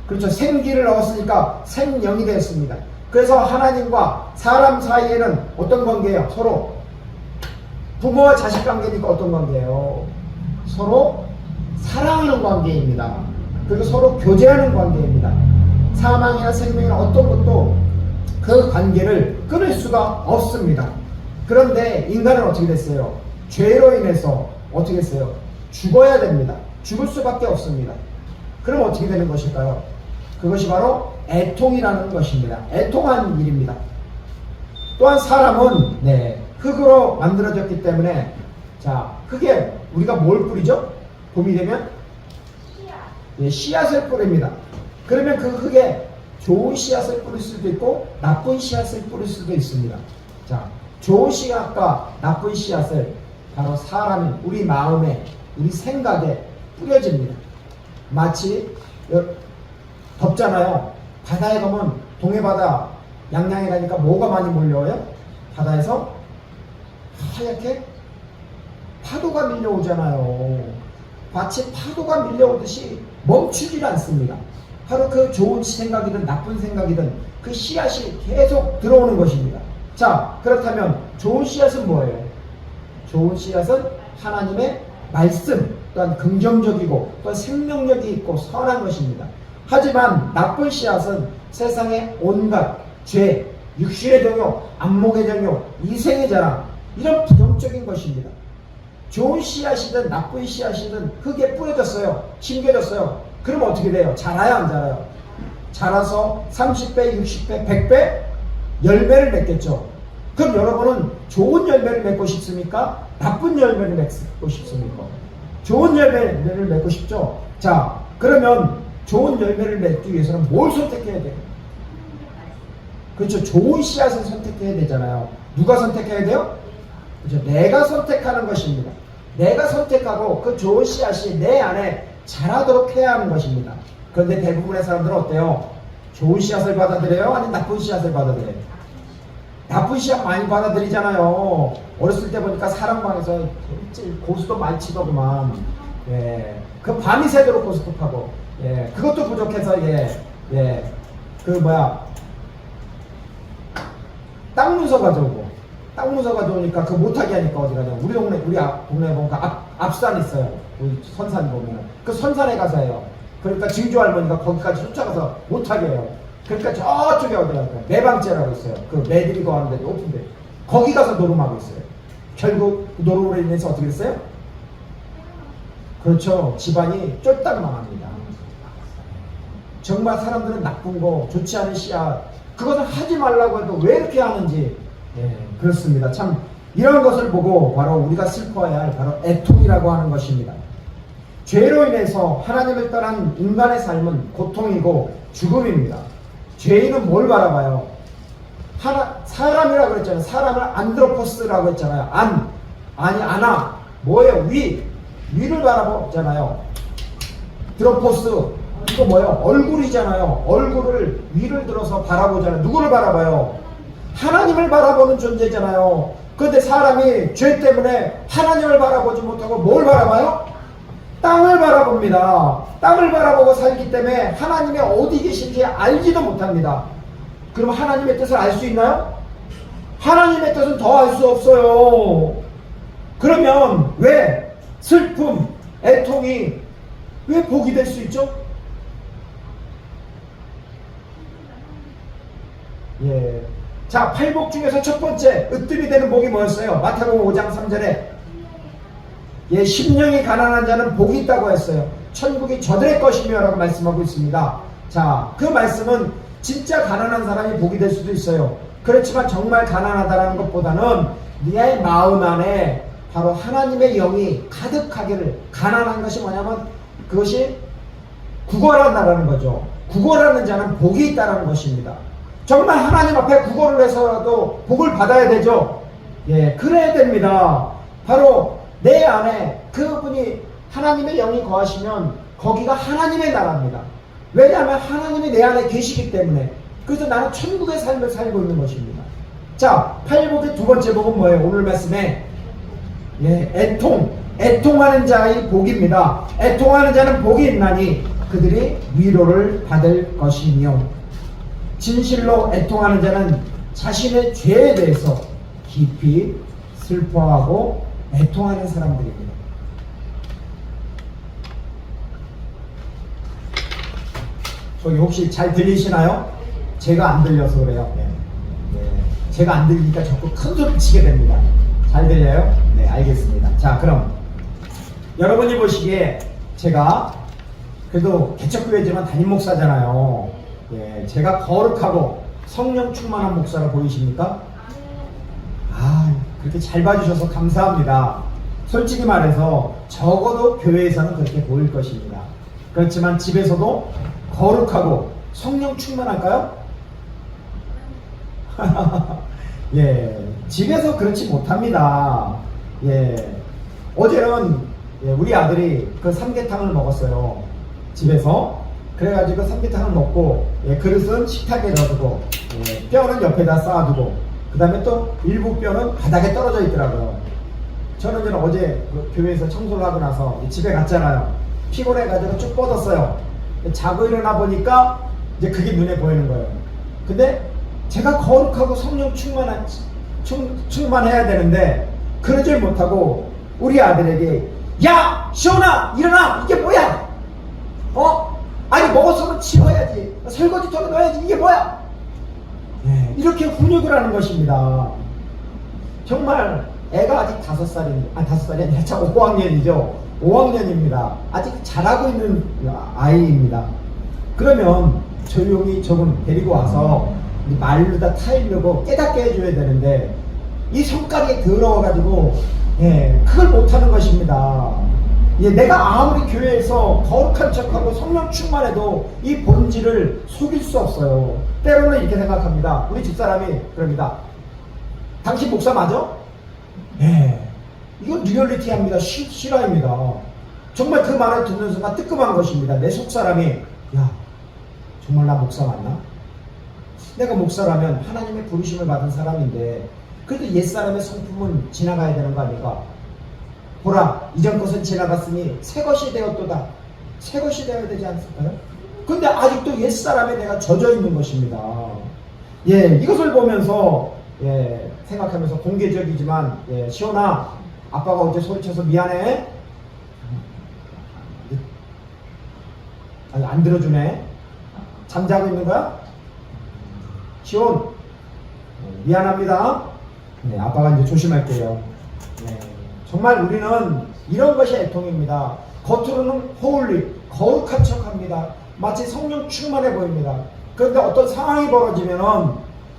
그렇죠. 생기를 넣었으니까 생명이 되었습니다. 그래서 하나님과 사람 사이에는 어떤 관계예요? 서로 부모와 자식 관계니까 어떤 관계예요? 서로 사랑하는 관계입니다. 그리고 서로 교제하는 관계입니다. 사망이나 생명이나 어떤 것도 그 관계를 끊을 수가 없습니다. 그런데 인간은 어떻게 됐어요? 죄로 인해서 어떻게 했어요? 죽어야 됩니다. 죽을 수밖에 없습니다. 그럼 어떻게 되는 것일까요? 그것이 바로 애통이라는 것입니다. 애통한 일입니다. 또한 사람은 흙으로 만들어졌기 때문에 자, 흙에 우리가 뭘 뿌리죠? 봄이 되면 씨앗을 뿌립니다. 그러면 그 흙에 좋은 씨앗을 뿌릴 수도 있고 나쁜 씨앗을 뿌릴 수도 있습니다. 자, 좋은 씨앗과 나쁜 씨앗을 바로 사람이 우리 마음에 우리 생각에 뿌려집니다. 마치 덥잖아요. 바다에 가면 동해바다 양양에 가니까 뭐가 많이 몰려와요? 바다에서 하얗게 파도가 밀려오잖아요. 마치 파도가 밀려오듯이 멈추질 않습니다. 바로 그 좋은 생각이든 나쁜 생각이든 그 씨앗이 계속 들어오는 것입니다. 자, 그렇다면 좋은 씨앗은 뭐예요? 좋은 씨앗은 하나님의 말씀, 또한 긍정적이고 또 생명력이 있고 선한 것입니다. 하지만 나쁜 씨앗은 세상의 온갖 죄, 육신의 정욕, 안목의 정욕, 이생의 자랑, 이런 부정적인 것입니다. 좋은 씨앗이든 나쁜 씨앗이든 흙에 뿌려졌어요. 심겨졌어요. 그럼 어떻게 돼요? 자라요, 안 자라요? 자라서 30배, 60배, 100배 열매를 맺겠죠. 그럼 여러분은 좋은 열매를 맺고 싶습니까? 나쁜 열매를 맺고 싶습니까? 좋은 열매를 맺고 싶죠? 자, 그러면 좋은 열매를 맺기 위해서는 뭘 선택해야 돼요? 그렇죠. 좋은 씨앗을 선택해야 되잖아요. 누가 선택해야 돼요? 그렇죠. 내가 선택하는 것입니다. 내가 선택하고 그 좋은 씨앗이 내 안에 자라도록 해야 하는 것입니다. 그런데 대부분의 사람들은 어때요? 좋은 씨앗을 받아들여요? 아니면 나쁜 씨앗을 받아들여요? 나쁜 씨앗 많이 받아들이잖아요. 어렸을 때 보니까 사랑방에서 고스톱 많이 치더구만. 예. 그 밤이 새도록 고스톱하고, 예. 그것도 부족해서, 땅 문서 가져오고, 땅 문서 가져오니까 그거 못하게 하니까 어디 가냐. 우리 동네에 보니까 앞산 있어요. 우리 선산 보면. 그 선산에 가서 해요. 그러니까 증조 할머니가 거기까지 쫓아가서 못하게 해요. 그러니까 저쪽에 어디가 매방제라고 있어요. 그 매들이 거하는데 높은데 거기 가서 노름하고 있어요. 결국 그 노름으로 인해서 어떻게 됐어요? 그렇죠. 집안이 쫄딱 망합니다. 정말 사람들은 나쁜 거, 좋지 않은 씨앗, 그것을 하지 말라고 해도 왜 이렇게 하는지, 그렇습니다. 참 이런 것을 보고 바로 우리가 슬퍼해야 할 바로 애통이라고 하는 것입니다. 죄로 인해서 하나님을 떠난 인간의 삶은 고통이고 죽음입니다. 죄인은 뭘 바라봐요? 사람이라고 그랬잖아요. 사람을 안드로포스라고 했잖아요. 아나. 뭐예요? 위를 바라보잖아요. 드로포스. 이거 뭐예요? 얼굴이잖아요. 얼굴을 위를 들어서 바라보잖아요. 누구를 바라봐요? 하나님을 바라보는 존재잖아요. 그런데 사람이 죄 때문에 하나님을 바라보지 못하고 뭘 바라봐요? 땅을 바라봅니다. 땅을 바라보고 살기 때문에 하나님이 어디 계신지 알지도 못합니다. 그럼 하나님의 뜻을 알 수 있나요? 하나님의 뜻은 더 알 수 없어요. 그러면 왜 슬픔, 애통이 왜 복이 될 수 있죠? 자, 팔복 중에서 첫 번째 으뜸이 되는 복이 뭐였어요? 마태복음 5장 3절에 심령이 가난한 자는 복이 있다고 했어요. 천국이 저들의 것이며 라고 말씀하고 있습니다. 자, 그 말씀은 진짜 가난한 사람이 복이 될 수도 있어요. 그렇지만 정말 가난하다는 것보다는 네 마음 안에 바로 하나님의 영이 가득하기를, 가난한 것이 뭐냐면 그것이 구걸한다라는 거죠. 구걸하는 자는 복이 있다는 것입니다. 정말 하나님 앞에 구걸을 해서라도 복을 받아야 되죠. 그래야 됩니다. 바로 내 안에 그분이 하나님의 영이 거하시면 거기가 하나님의 나라입니다. 왜냐하면 하나님이 내 안에 계시기 때문에. 그래서 나는 천국의 삶을 살고 있는 것입니다. 자, 팔복의 두 번째 복은 뭐예요? 오늘 말씀에 애통하는 자의 복입니다. 애통하는 자는 복이 있나니 그들이 위로를 받을 것이며. 진실로 애통하는 자는 자신의 죄에 대해서 깊이 슬퍼하고 애통하는 사람들입니다. 저기 혹시 잘 들리시나요? 제가 안 들려서 그래요. 네. 제가 안 들리니까 자꾸 큰 소리 치게 됩니다. 잘 들려요? 네, 알겠습니다. 자, 그럼 여러분이 보시기에 제가 그래도 개척교회지만 담임 목사잖아요. 예, 제가 거룩하고 성령 충만한 목사로 보이십니까? 아, 그렇게 잘 봐주셔서 감사합니다. 솔직히 말해서 적어도 교회에서는 그렇게 보일 것입니다. 그렇지만 집에서도 거룩하고 성령 충만할까요? 예, 집에서 그렇지 못합니다. 예, 어제는 우리 아들이 그 삼계탕을 먹었어요. 집에서. 그래가지고 삼계탕을 먹고, 그릇은 식탁에 넣어두고, 뼈는 옆에다 쌓아두고, 그 다음에 또 일부 뼈는 바닥에 떨어져 있더라고요. 저는 이제 어제 그 교회에서 청소를 하고 나서 집에 갔잖아요. 피곤해가지고 쭉 뻗었어요. 자고 일어나 보니까 이제 그게 눈에 보이는 거예요. 근데 제가 거룩하고 성령 충만해야 되는데 그러질 못하고 우리 아들에게 야! 시온아! 일어나! 이게 뭐야? 아니 먹었으면 치워야지. 설거지통에 넣어야지. 이게 뭐야? 이렇게 훈육을 하는 것입니다. 정말 애가 아직 5살이 아니라 5학년이죠. 5학년입니다. 아직 자라고 있는 아이입니다. 그러면 조용히 조금 데리고 와서 말로 다 타이려고 깨닫게 해줘야 되는데 이 손가락이 더러워가지고 그걸 못하는 것입니다. 내가 아무리 교회에서 거룩한 척하고 성령 충만해도 이 본질을 속일 수 없어요. 때로는 이렇게 생각합니다. 우리 집사람이 그럽니다. 당신 목사 맞아? 이건 리얼리티합니다. 실화입니다. 정말 그 말을 듣는 순간 뜨끔한 것입니다. 내 속사람이 야, 정말 나 목사 맞나? 내가 목사라면 하나님의 부르심을 받은 사람인데 그래도 옛사람의 성품은 지나가야 되는 거 아닙니까? 보라, 이전 것은 지나갔으니 새 것이 되었도다. 새 것이 되어야 되지 않을까요? 근데 아직도 옛사람에 내가 젖어 있는 것입니다. 이것을 보면서 생각하면서 공개적이지만 시온아, 아빠가 어제 소리쳐서 미안해. 아니, 안 들어주네. 잠자고 있는 거야? 시온, 미안합니다. 아빠가 이제 조심할게요. 정말 우리는 이런 것이 애통입니다. 겉으로는 홀리, 거룩한 척합니다. 마치 성령 충만해 보입니다. 그런데 어떤 상황이 벌어지면은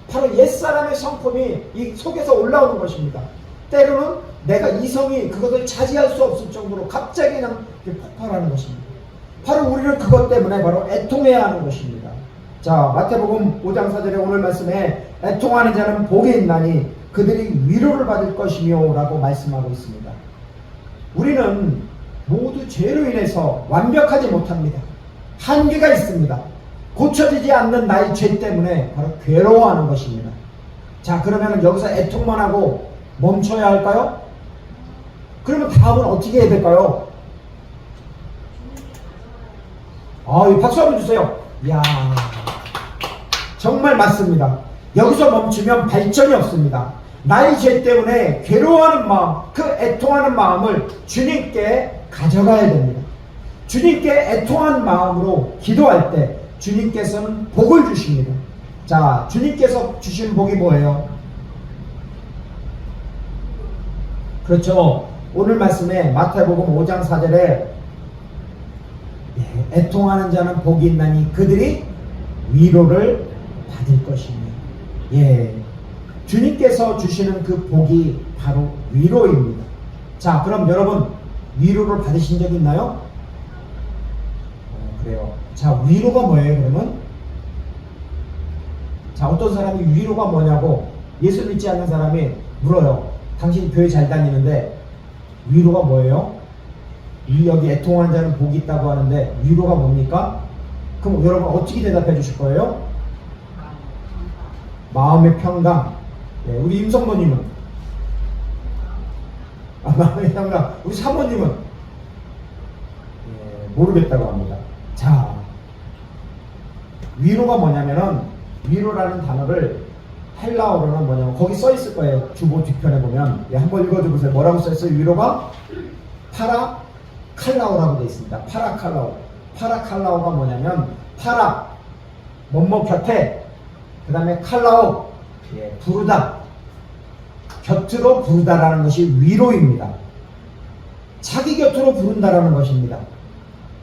바로 옛사람의 성품이 이 속에서 올라오는 것입니다. 때로는 내가 이성이 그것을 차지할 수 없을 정도로 갑자기 그냥 폭발하는 것입니다. 바로 우리는 그것 때문에 바로 애통해야 하는 것입니다. 자, 마태복음 5장 4절에 오늘 말씀에 애통하는 자는 복이 있나니 그들이 위로를 받을 것이며 라고 말씀하고 있습니다. 우리는 모두 죄로 인해서 완벽하지 못합니다. 한계가 있습니다. 고쳐지지 않는 나의 죄 때문에 바로 괴로워하는 것입니다. 자, 그러면 여기서 애통만 하고 멈춰야 할까요? 그러면 다음은 어떻게 해야 될까요? 박수 한번 주세요. 이야, 정말 맞습니다. 여기서 멈추면 발전이 없습니다. 나의 죄 때문에 괴로워하는 마음, 그 애통하는 마음을 주님께 가져가야 됩니다. 주님께 애통한 마음으로 기도할 때 주님께서는 복을 주십니다. 자, 주님께서 주신 복이 뭐예요? 그렇죠. 오늘 말씀에 마태복음 5장 4절에 애통하는 자는 복이 있나니 그들이 위로를 받을 것이니. 주님께서 주시는 그 복이 바로 위로입니다. 자, 그럼 여러분 위로를 받으신 적 있나요? 그래요. 자, 위로가 뭐예요 그러면? 자, 어떤 사람이 위로가 뭐냐고 예수 믿지 않는 사람이 물어요. 당신이 교회 잘 다니는데 위로가 뭐예요? 여기 애통하는 자는 복이 있다고 하는데 위로가 뭡니까? 그럼 여러분 어떻게 대답해 주실 거예요? 마음의 평강. 우리 임성모님은? 마음의 평강. 우리 사모님은? 모르겠다고 합니다. 자, 위로가 뭐냐면은 위로라는 단어를 헬라어로는 뭐냐면 거기 써 있을 거예요. 주보 뒤편에 보면. 예, 한번 읽어줘 보세요. 뭐라고 써 있어요? 위로가 파라칼라오라고 되어 있습니다. 파라칼라오. 파라칼라오가 뭐냐면 파라 뭐뭐 곁에, 그 다음에 칼라오, 예, 부르다, 곁으로 부르다라는 것이 위로입니다. 자기 곁으로 부른다라는 것입니다.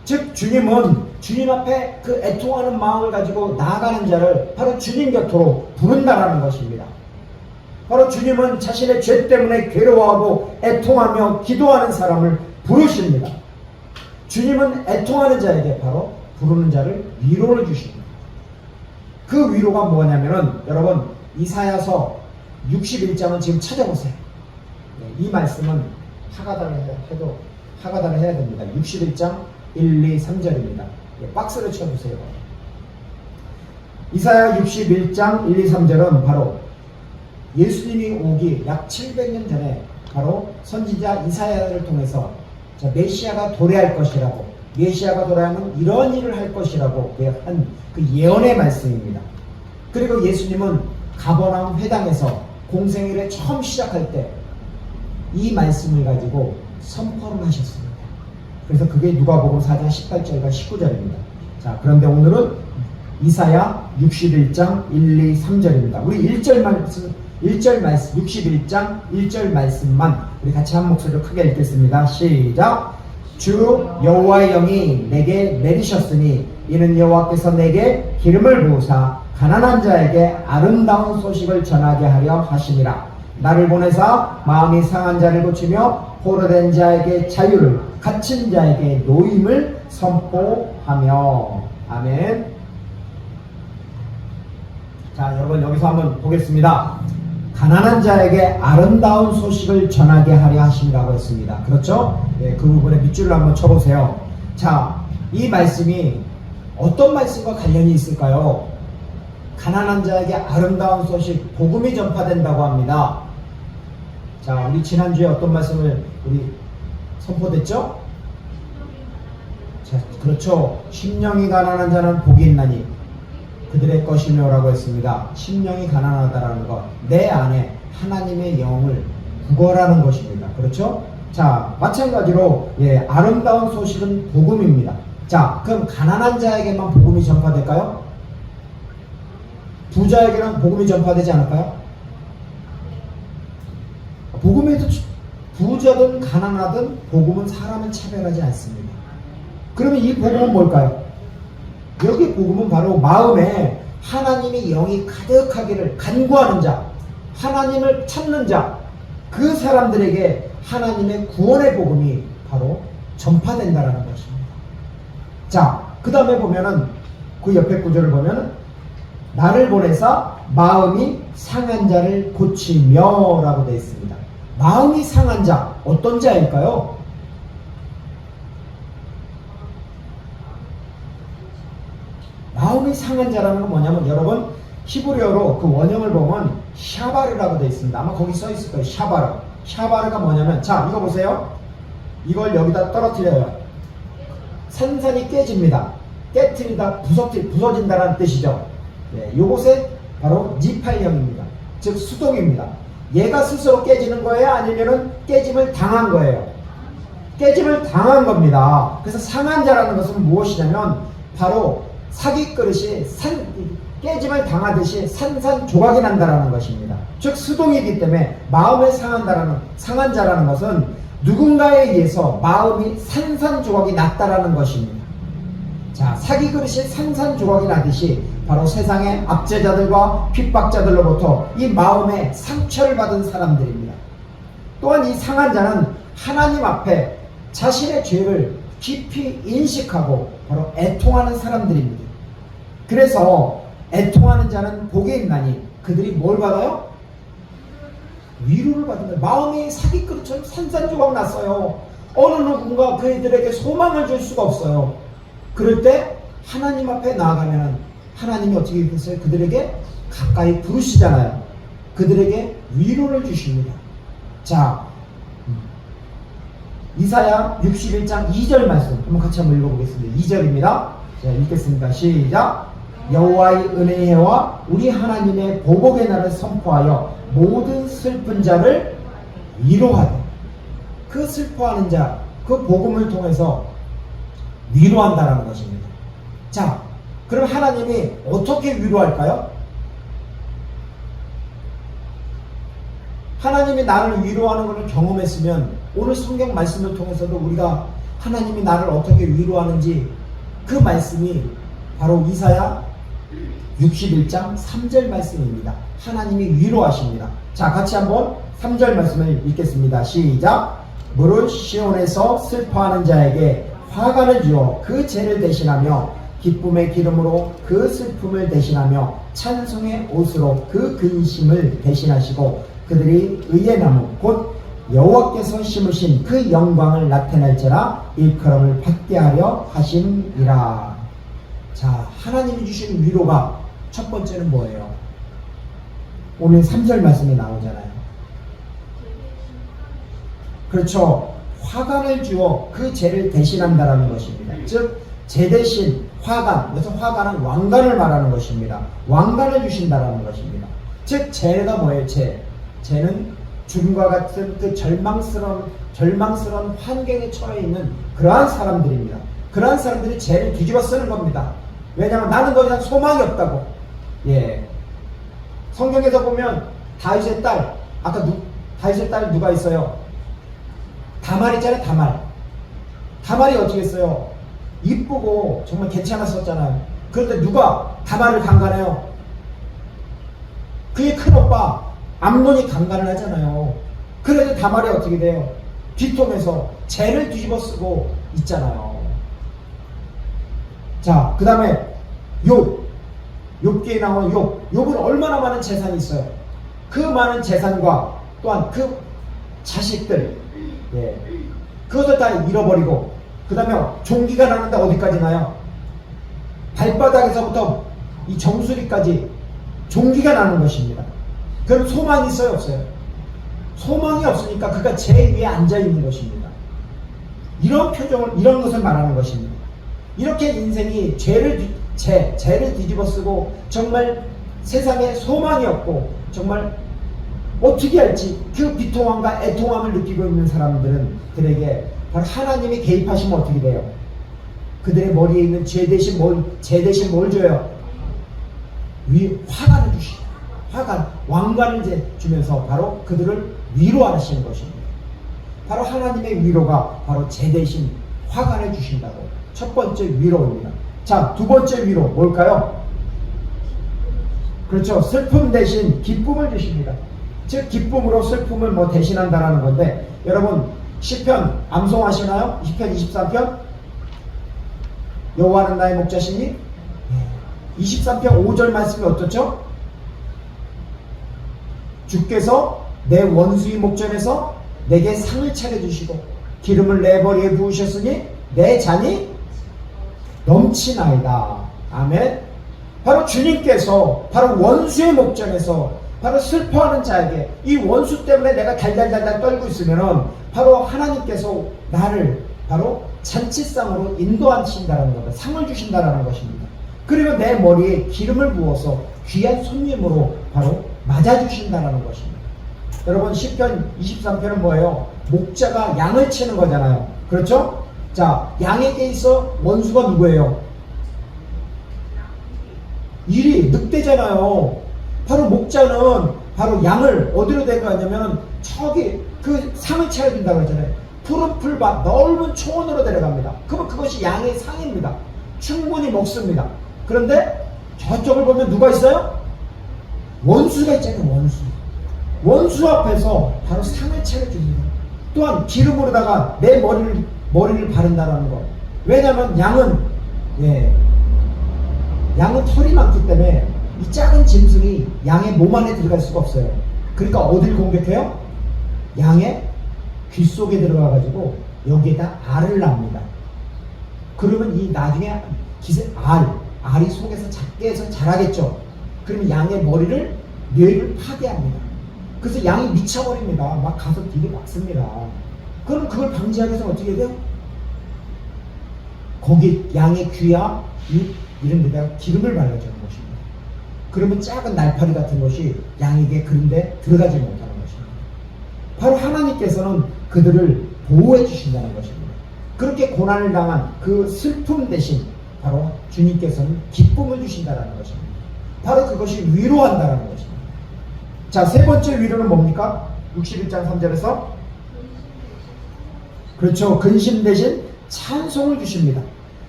즉 주님은 주님 앞에 그 애통하는 마음을 가지고 나아가는 자를 바로 주님 곁으로 부른다라는 것입니다. 바로 주님은 자신의 죄 때문에 괴로워하고 애통하며 기도하는 사람을 부르십니다. 주님은 애통하는 자에게 바로 부르는 자를 위로를 주십니다. 그 위로가 뭐냐면은 여러분 이사야서 61장은 지금 찾아보세요. 이 말씀은 하가다를 해야 됩니다. 61장 1, 2, 3절입니다. 박스를 쳐주세요. 이사야 61장 1, 2, 3절은 바로 예수님이 오기 약 700년 전에 바로 선지자 이사야를 통해서 메시아가 도래할 것이라고, 메시아가 도래하면 이런 일을 할 것이라고 한 그 예언의 말씀입니다. 그리고 예수님은 가버나움 회당에서 공생애를 처음 시작할 때 이 말씀을 가지고 선포를 하셨습니다. 그래서 그게 누가복음 4장 18절과 19절입니다. 자, 그런데 오늘은 이사야 61장 1, 2, 3절입니다. 우리 1절 말씀 61장 1절 말씀만 우리 같이 한 목소리로 크게 읽겠습니다. 시작. 주 여호와의 영이 내게 내리셨으니 이는 여호와께서 내게 기름을 부으사 가난한 자에게 아름다운 소식을 전하게 하려 하심이라. 나를 보내사 마음이 상한 자를 고치며 포로된 자에게 자유를, 갇힌 자에게 노임을 선포하며. 아멘. 자, 여러분 여기서 한번 보겠습니다. 가난한 자에게 아름다운 소식을 전하게 하려 하심이라고 했습니다. 그렇죠? 예, 그 부분에 밑줄을 한번 쳐보세요. 자, 이 말씀이 어떤 말씀과 관련이 있을까요? 가난한 자에게 아름다운 소식, 복음이 전파된다고 합니다. 자, 우리 지난주에 어떤 말씀을 우리 선포됐죠? 자, 그렇죠. 심령이 가난한 자는 복이 있나니 그들의 것이며 라고 했습니다. 심령이 가난하다라는 것, 내 안에 하나님의 영을 구걸하는 것입니다. 그렇죠? 자, 마찬가지로 아름다운 소식은 복음입니다. 자, 그럼 가난한 자에게만 복음이 전파될까요? 부자에게는 복음이 전파되지 않을까요? 복음에도 부자든 가난하든 복음은 사람을 차별하지 않습니다. 그러면 이 복음은 뭘까요? 여기 복음은 바로 마음에 하나님의 영이 가득하기를 간구하는 자, 하나님을 찾는 자, 그 사람들에게 하나님의 구원의 복음이 바로 전파된다라는 것입니다. 자, 그 다음에 보면은 그 옆에 구절을 보면은 나를 보내사 마음이 상한 자를 고치며 라고 되어 있습니다. 마음이 상한 자, 어떤 자일까요? 마음이 상한 자라는 건 뭐냐면 여러분 히브리어로 그 원형을 보면 샤바르라고 되어 있습니다. 아마 거기 써 있을 거예요. 샤바르. 샤바르가 뭐냐면 자 이거 보세요. 이걸 여기다 떨어뜨려요. 산산이 깨집니다. 깨트리다, 부서진다라는 뜻이죠. 요것에 바로 니팔령입니다. 즉 수동입니다. 얘가 스스로 깨지는 거예요? 아니면은 깨짐을 당한 거예요? 깨짐을 당한 겁니다. 그래서 상한 자라는 것은 무엇이냐면 바로 사기 그릇이 깨짐을 당하듯이 산산조각이 난다라는 것입니다. 즉 수동이기 때문에 마음에 상한 자라는 것은 누군가에 의해서 마음이 산산조각이 났다라는 것입니다. 자, 사기 그릇이 산산조각이 나듯이 바로 세상의 압제자들과 핍박자들로부터 이 마음에 상처를 받은 사람들입니다. 또한 이 상한 자는 하나님 앞에 자신의 죄를 깊이 인식하고 바로 애통하는 사람들입니다. 그래서 애통하는 자는 복이 있나니 그들이 뭘 받아요? 위로를 받는 거예요. 마음이 사기그릇처럼 산산조각 났어요. 어느 누군가 그들에게 소망을 줄 수가 없어요. 그럴 때 하나님 앞에 나아가면 하나님이 어떻게 했어요? 그들에게 가까이 부르시잖아요. 그들에게 위로를 주십니다. 자, 이사야 61장 2절 말씀 한번 같이 한번 읽어보겠습니다. 2절입니다. 자, 읽겠습니다. 시작. 여호와의 은혜와 우리 하나님의 보복의 날을 선포하여 모든 슬픈 자를 위로하되, 그 슬퍼하는 자, 그 복음을 통해서 위로한다라는 것입니다. 자, 그럼 하나님이 어떻게 위로할까요? 하나님이 나를 위로하는 것을 경험했으면 오늘 성경 말씀을 통해서도 우리가 하나님이 나를 어떻게 위로하는지 그 말씀이 바로 이사야 61장 3절 말씀입니다. 하나님이 위로하십니다. 자, 같이 한번 3절 말씀을 읽겠습니다. 시작. 무릇 시온에서 슬퍼하는 자에게 화관을 주어 그 죄를 대신하며 기쁨의 기름으로 그 슬픔을 대신하며 찬송의 옷으로 그 근심을 대신하시고 그들이 의의 나무 곧 여호와께서 심으신 그 영광을 나타낼지라 일컬음을 받게 하려 하심이라. 자, 하나님이 주신 위로가 첫 번째는 뭐예요? 오늘 3절 말씀이 나오잖아요. 그렇죠. 화관을 주어 그 죄를 대신한다라는 것입니다. 즉, 죄 대신 화관, 그래서 화관은 왕관을 말하는 것입니다. 왕관을 주신다라는 것입니다. 즉, 죄가 뭐예요? 죄는 죽음과 같은 그 절망스러운 환경에 처해 있는 그러한 사람들입니다. 그러한 사람들이 죄를 뒤집어 쓰는 겁니다. 왜냐하면 나는 더 이상 소망이 없다고. 예. 성경에서 보면 다윗의 딸, 아까 다윗의 딸 누가 있어요? 다말 있잖아요. 다말이 어떻게 했어요? 이쁘고 정말 괜찮았었잖아요. 그런데 누가 다말을 강간해요? 그의 큰오빠 암논이 강간을 하잖아요. 그래도 다말이 어떻게 돼요? 뒤통에서 죄를 뒤집어 쓰고 있잖아요. 자, 그 다음에 욥기에 나오는 욥은 얼마나 많은 재산이 있어요. 그 많은 재산과 또한 그 자식들, 예, 그것을 다 잃어버리고 그 다음에 종기가 나는데 어디까지 나요? 발바닥에서부터 이 정수리까지 종기가 나는 것입니다. 그럼 소망이 있어요? 없어요? 소망이 없으니까 그가 죄 위에 앉아있는 것입니다. 이런 표정을, 이런 것을 말하는 것입니다. 이렇게 인생이 죄를 뒤집어 쓰고 정말 세상에 소망이 없고 정말 어떻게 할지 그 비통함과 애통함을 느끼고 있는 사람들에게 바로 하나님이 개입하시면 어떻게 돼요? 그들의 머리에 있는 죄 대신 뭘 줘요? 화관을 주시죠. 화관, 왕관을 주면서 바로 그들을 위로하시는 것입니다. 바로 하나님의 위로가 바로 죄 대신 화관을 주신다고. 첫 번째 위로입니다. 자, 두 번째 위로 뭘까요? 그렇죠. 슬픔 대신 기쁨을 주십니다. 즉, 기쁨으로 슬픔을 대신한다라는 건데, 여러분 시편 암송하시나요? 시편 23편 여호와는 나의 목자시니 23편 5절 말씀이 어떻죠? 주께서 내 원수의 목전에서 내게 상을 차려주시고 기름을 내 머리에 부으셨으니 내 잔이 넘치나이다. 아멘. 바로 주님께서 바로 원수의 목전에서 바로 슬퍼하는 자에게 이 원수 때문에 내가 달달달달 떨고 있으면은 바로 하나님께서 나를 바로 잔치상으로 인도하신다는 겁니다. 상을 주신다는 것입니다. 그리고 내 머리에 기름을 부어서 귀한 손님으로 바로 맞아주신다는 것입니다. 여러분 시편 23편은 뭐예요? 목자가 양을 치는 거잖아요. 그렇죠? 자, 양에게 있어 원수가 누구예요? 일이 늑대잖아요. 바로 목자는 바로 양을 어디로 데려가냐면 저기 그 상을 차려준다고 했잖아요. 푸른 풀밭 넓은 초원으로 데려갑니다. 그러면 그것이 양의 상입니다. 충분히 먹습니다. 그런데 저쪽을 보면 누가 있어요? 원수가 있잖아요. 원수 앞에서 바로 상을 차려줍니다. 또한 기름으로다가 내 머리를 바른다라는 거. 왜냐하면 양은 털이 많기 때문에 이 작은 짐승이 양의 몸 안에 들어갈 수가 없어요. 그러니까 어디를 공격해요? 양의 귀 속에 들어가 가지고 여기에다 알을 납니다. 그러면 이 나중에 알이 속에서 작게 해서 자라겠죠. 그러면 양의 뇌를 파괴합니다. 그래서 양이 미쳐버립니다. 막 가서 뒤를 막습니다. 그럼 그걸 방지하기 위해서 어떻게 해야 돼요? 거기 양의 귀와 이 이런 데다가 기름을 발라주는 것입니다. 그러면 작은 날파리 같은 것이 양에게 그런데 들어가지 못하는 것입니다. 바로 하나님께서는 그들을 보호해 주신다는 것입니다. 그렇게 고난을 당한 그 슬픔 대신 바로 주님께서는 기쁨을 주신다는 것입니다. 바로 그것이 위로한다는 것입니다. 자, 세 번째 위로는 뭡니까? 61장 3절에서 그렇죠. 근심 대신 찬송을 주십니다.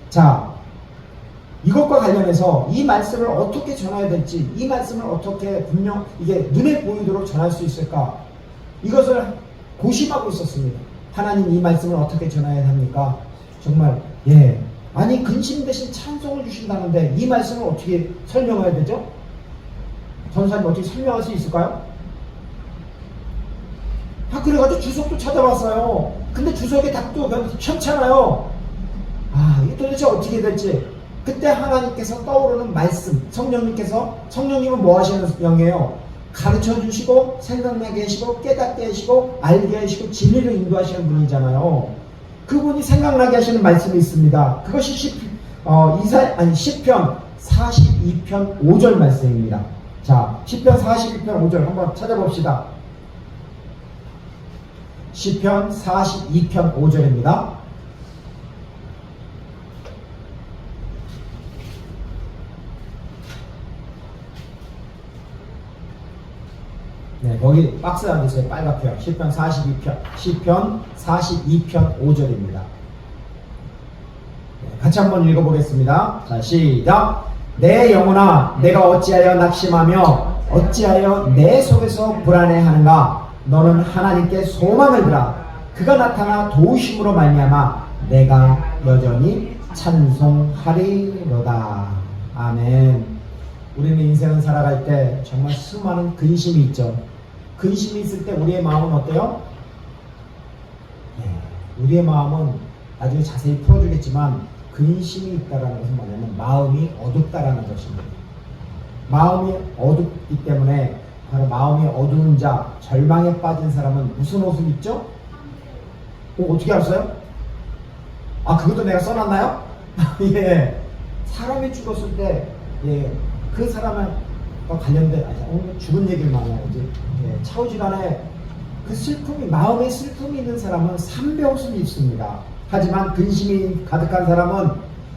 자, 이것과 관련해서 이 말씀을 어떻게 전해야 될지, 이 말씀을 어떻게 분명 이게 눈에 보이도록 전할 수 있을까? 이것을 고심하고 있었습니다. 하나님 이 말씀을 어떻게 전해야 합니까? 정말 아니 근심 대신 찬송을 주신다는데 이 말씀을 어떻게 설명해야 되죠? 전사님 어떻게 설명할 수 있을까요? 그래가지고 주석도 찾아봤어요. 근데 주석의 답도 편찮아요. 이게 도대체 어떻게 될지. 그때 하나님께서 떠오르는 말씀, 성령님은 뭐 하시는 영이에요? 가르쳐 주시고, 생각나게 하시고, 깨닫게 하시고, 알게 하시고, 진리로 인도하시는 분이잖아요. 그분이 생각나게 하시는 말씀이 있습니다. 그것이 시편 42편 5절 말씀입니다. 자, 시편 42편 5절 한번 찾아봅시다. 시편 42편 5절입니다. 네, 거기 박스 안 있어요. 빨갛게요. 시편 42편 5절입니다. 네, 같이 한번 읽어보겠습니다. 자, 시작. 내 영혼아, 내가 어찌하여 낙심하며 어찌하여 내 속에서 불안해하는가? 너는 하나님께 소망을 두라. 그가 나타나 도우심으로 말미암아 내가 여전히 찬송하리로다. 아멘. 우리는 인생을 살아갈 때 정말 수많은 근심이 있죠. 근심이 있을 때 우리의 마음은 어때요? 우리의 마음은 나중에 자세히 풀어주겠지만 근심이 있다는 것은 뭐냐면 마음이 어둡다라는 것입니다. 마음이 어둡기 때문에 바로 마음이 어두운 자, 절망에 빠진 사람은 무슨 옷을 입죠? 어떻게 알았어요? 그것도 내가 써놨나요? 예. 사람이 죽었을 때, 그 사람과 관련된, 오늘 죽은 얘기를 많이 하지. 차후지간에 그 슬픔이, 마음에 슬픔이 있는 사람은 삼배옷을 입습니다. 하지만 근심이 가득한 사람은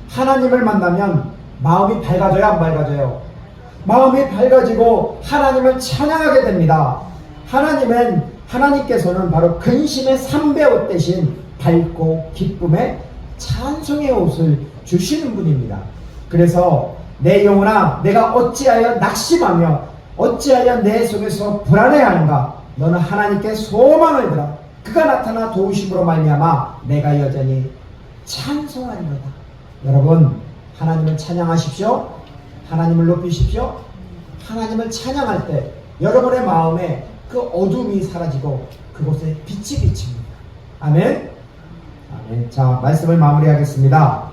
하나님을 만나면 마음이 밝아져요, 안 밝아져요? 마음이 밝아지고 하나님을 찬양하게 됩니다. 하나님께서는 바로 근심의 삼배옷 대신 밝고 기쁨의 찬송의 옷을 주시는 분입니다. 그래서 내 영혼아, 내가 어찌하여 낙심하며 어찌하여 내 속에서 불안해하는가? 너는 하나님께 소망을 들어 그가 나타나 도우심으로 말미암아 내가 여전히 찬송하리로다. 여러분, 하나님을 찬양하십시오. 하나님을 높이십시오. 하나님을 찬양할 때 여러분의 마음에 그 어둠이 사라지고 그곳에 빛이 비칩니다. 아멘. 아멘. 자, 말씀을 마무리하겠습니다.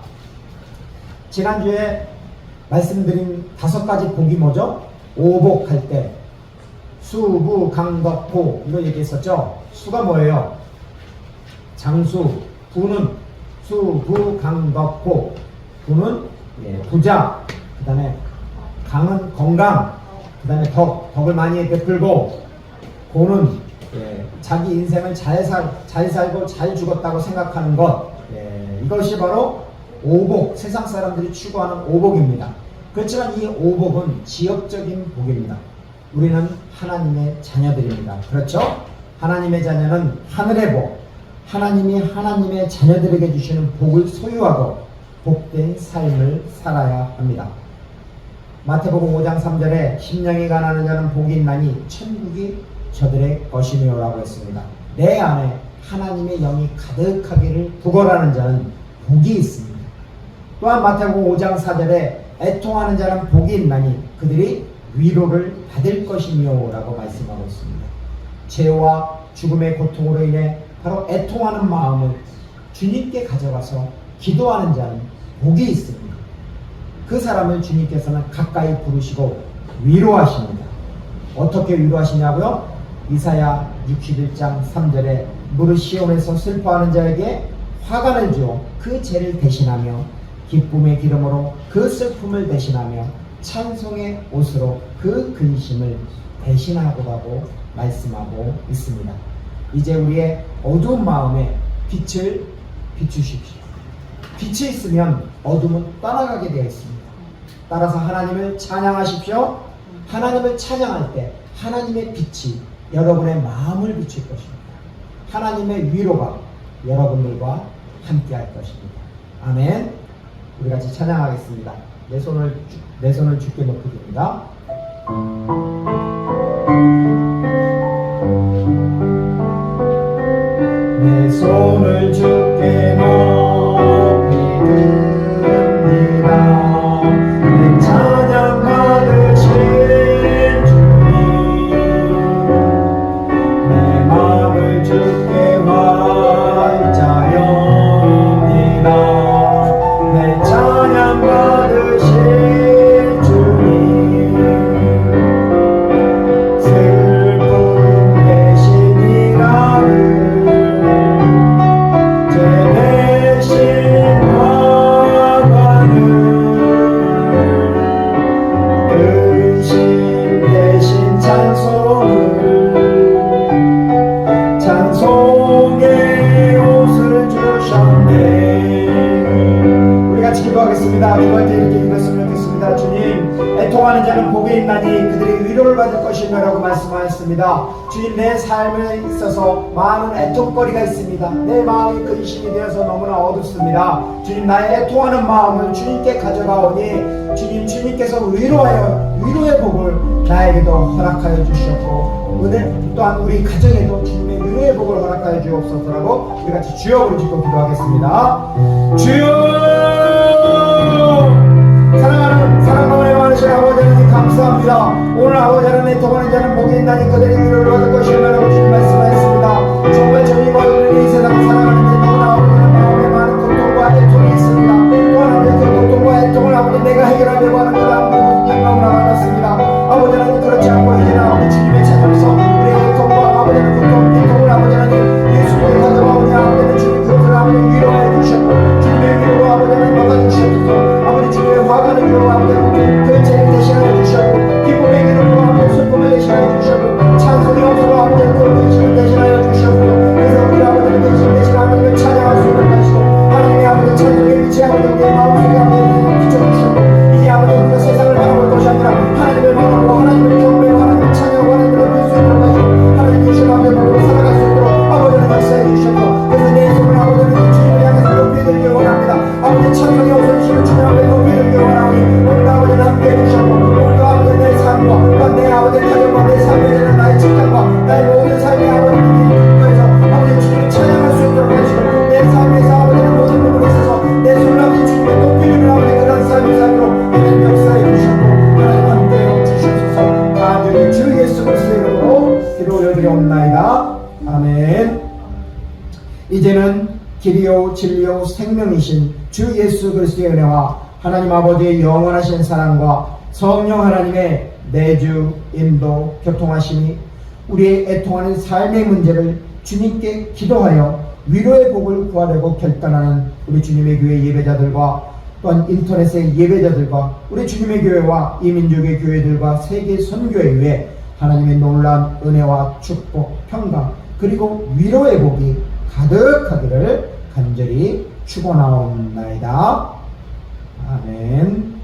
지난주에 말씀드린 5가지 복이 뭐죠? 오복할 때 수부, 강덕, 보 이거 얘기했었죠. 수가 뭐예요? 장수. 부는 수부, 강덕, 보. 부는 부자. 그 다음에 강은 건강. 그 다음에 덕을 많이 베풀고, 고는 자기 인생을 잘 살고 잘 죽었다고 생각하는 것. 이것이 바로 오복, 세상 사람들이 추구하는 오복입니다. 그렇지만 이 오복은 지역적인 복입니다. 우리는 하나님의 자녀들입니다. 그렇죠? 하나님의 자녀는 하늘의 복, 하나님이 하나님의 자녀들에게 주시는 복을 소유하고 복된 삶을 살아야 합니다. 마태복음 5장 3절에 심령이 가난한 자는 복이 있나니 천국이 저들의 것이며라고 했습니다. 내 안에 하나님의 영이 가득하기를 구걸하는 자는 복이 있습니다. 또한 마태복음 5장 4절에 애통하는 자는 복이 있나니 그들이 위로를 받을 것이며 라고 말씀하고 있습니다. 죄와 죽음의 고통으로 인해 바로 애통하는 마음을 주님께 가져가서 기도하는 자는 복이 있습니다. 그 사람을 주님께서는 가까이 부르시고 위로하십니다. 어떻게 위로하시냐고요? 이사야 61장 3절에 무릇 시온에서 슬퍼하는 자에게 화관을 주어 그 죄를 대신하며 기쁨의 기름으로 그 슬픔을 대신하며 찬송의 옷으로 그 근심을 대신하고라고 말씀하고 있습니다. 이제 우리의 어두운 마음에 빛을 비추십시오. 빛이 있으면 어둠은 떠나가게 되어 있습니다. 따라서 하나님을 찬양하십시오. 하나님을 찬양할 때 하나님의 빛이 여러분의 마음을 비출 것입니다. 하나님의 위로가 여러분들과 함께 할 것입니다. 아멘. 우리 같이 찬양하겠습니다. 내 손을 주께 놓고 줍니다. 내 손을 주께 높이 듭니다. 내 찬양 받으신 주님, 내 마음을 주께 활짝 엽니다. 내 찬양 받으신 주님, 슬픔 대신 이라를 기도할 때 이렇게 읽었으면 좋겠습니다. 주님, 애통하는 자는 복이 있나니 그들이 위로를 받을 것이며라고 말씀하였습니다. 주님, 내 삶에 있어서 많은 애통거리가 있습니다. 내 마음이 근심이 되어서 너무나 어둡습니다. 주님, 나의 애통하는 마음을 주님께 가져가오니 주님, 주님께서 위로의 복을 나에게도 허락하여 주셨고 은혜 또한 우리 가정에도 주님의 위로의 복을 허락하여 주옵소서라고 우리 같이 주여 부르짖고 기도하겠습니다. 주여! 사랑하는 많으신 아버지 하나님 감사합니다. 오늘 아버지 하나님 애통하는 자는 복이 있나니 그들이 위로를 받을 것이라고 주님 말씀하셨습니다. 정말 저희가 이 세상 살아가는데 너무나 아버지는 마음에 많은 고통과 애통이 있습니다. 또한 아버지 그 고통과 애통을 아버지 내가 해결하려고 하는 것 아무것도 영광으로 알았습니다. 아버지 하나님 그렇지 않고 이제는 아버지 주님의 찾아서 우리의 애통과 아버지는 고통, 애통을 아버지 하나님 예수님을 가져가오니 아버지는 주님 그것을 아버지 위로해 주셨고 주님의 위로로 아버지 하나님 막아주셨고 아버지 주님의 화가는 위로 아버지 그 죄를 대신하여 주셨고 기쁨의 기름으로 아버지 슬픔을 대신하여 주셨고 찬송의 옷으로 아버지 그 근심을 대신하여 주셨고 그래서 우리 아버지는 근심 대신 하나님을 찬양할 수 있는 것이고 하나님의 아버지 찬송의 빛이 아버지 우리의 마음속에 아버지 비춰주셨고 이제 아버지 우리가 세상을 바라볼 것이 아니라 하나님을 바라보고 하나님을 경배하고 하나님을 찬양하고 하나님을 볼 수 있는 것이고 하나님 주신 앞에 보고 살아갈 수 있도록 아버지는 역사해 주셨고 그래서 내 손을 아버지는 주님을 향해서 높이 들기 원합니다. 아버지 찬송의 옷을 주신 주님 앞에 높이 들기 원하오니 오늘 아버지는 함께 해주셨고 오늘도 아버지 내 삶과 내 아버지 가정과 내 삶에 대한 나의 직장과 나의 모든 삶의 아버지는 기뻐해서 아버지 주님을 찬양할 수 있도록 하시고 내 삶에서 아버지는 모든 부분에 있어서 내 손을 아버지 주님의 높이 들는 아버지 그런 삶의 삶으로 하나님 역사해 주셨고 하나님 함께 주시옵소서. 간절히 주 예수 그리스도의 이름으로 기도 올려드리옵나이다. 아멘. 이제는 길이요 진리요 생명이신 주 예수 그리스도의 은혜와 하나님 아버지의 영원하신 사랑과 성령 하나님의 내주 인도 교통하심이 우리의 애통하는 삶의 문제를 주님께 기도하여 위로의 복을 구하려고 결단하는 우리 주님의 교회 예배자들과 또한 인터넷의 예배자들과 우리 주님의 교회와 이민족의 교회들과 세계 선교회 위에 하나님의 놀라운 은혜와 축복, 평강 그리고 위로의 복이 가득하기를 간절히 축원하옵나이다. 아멘.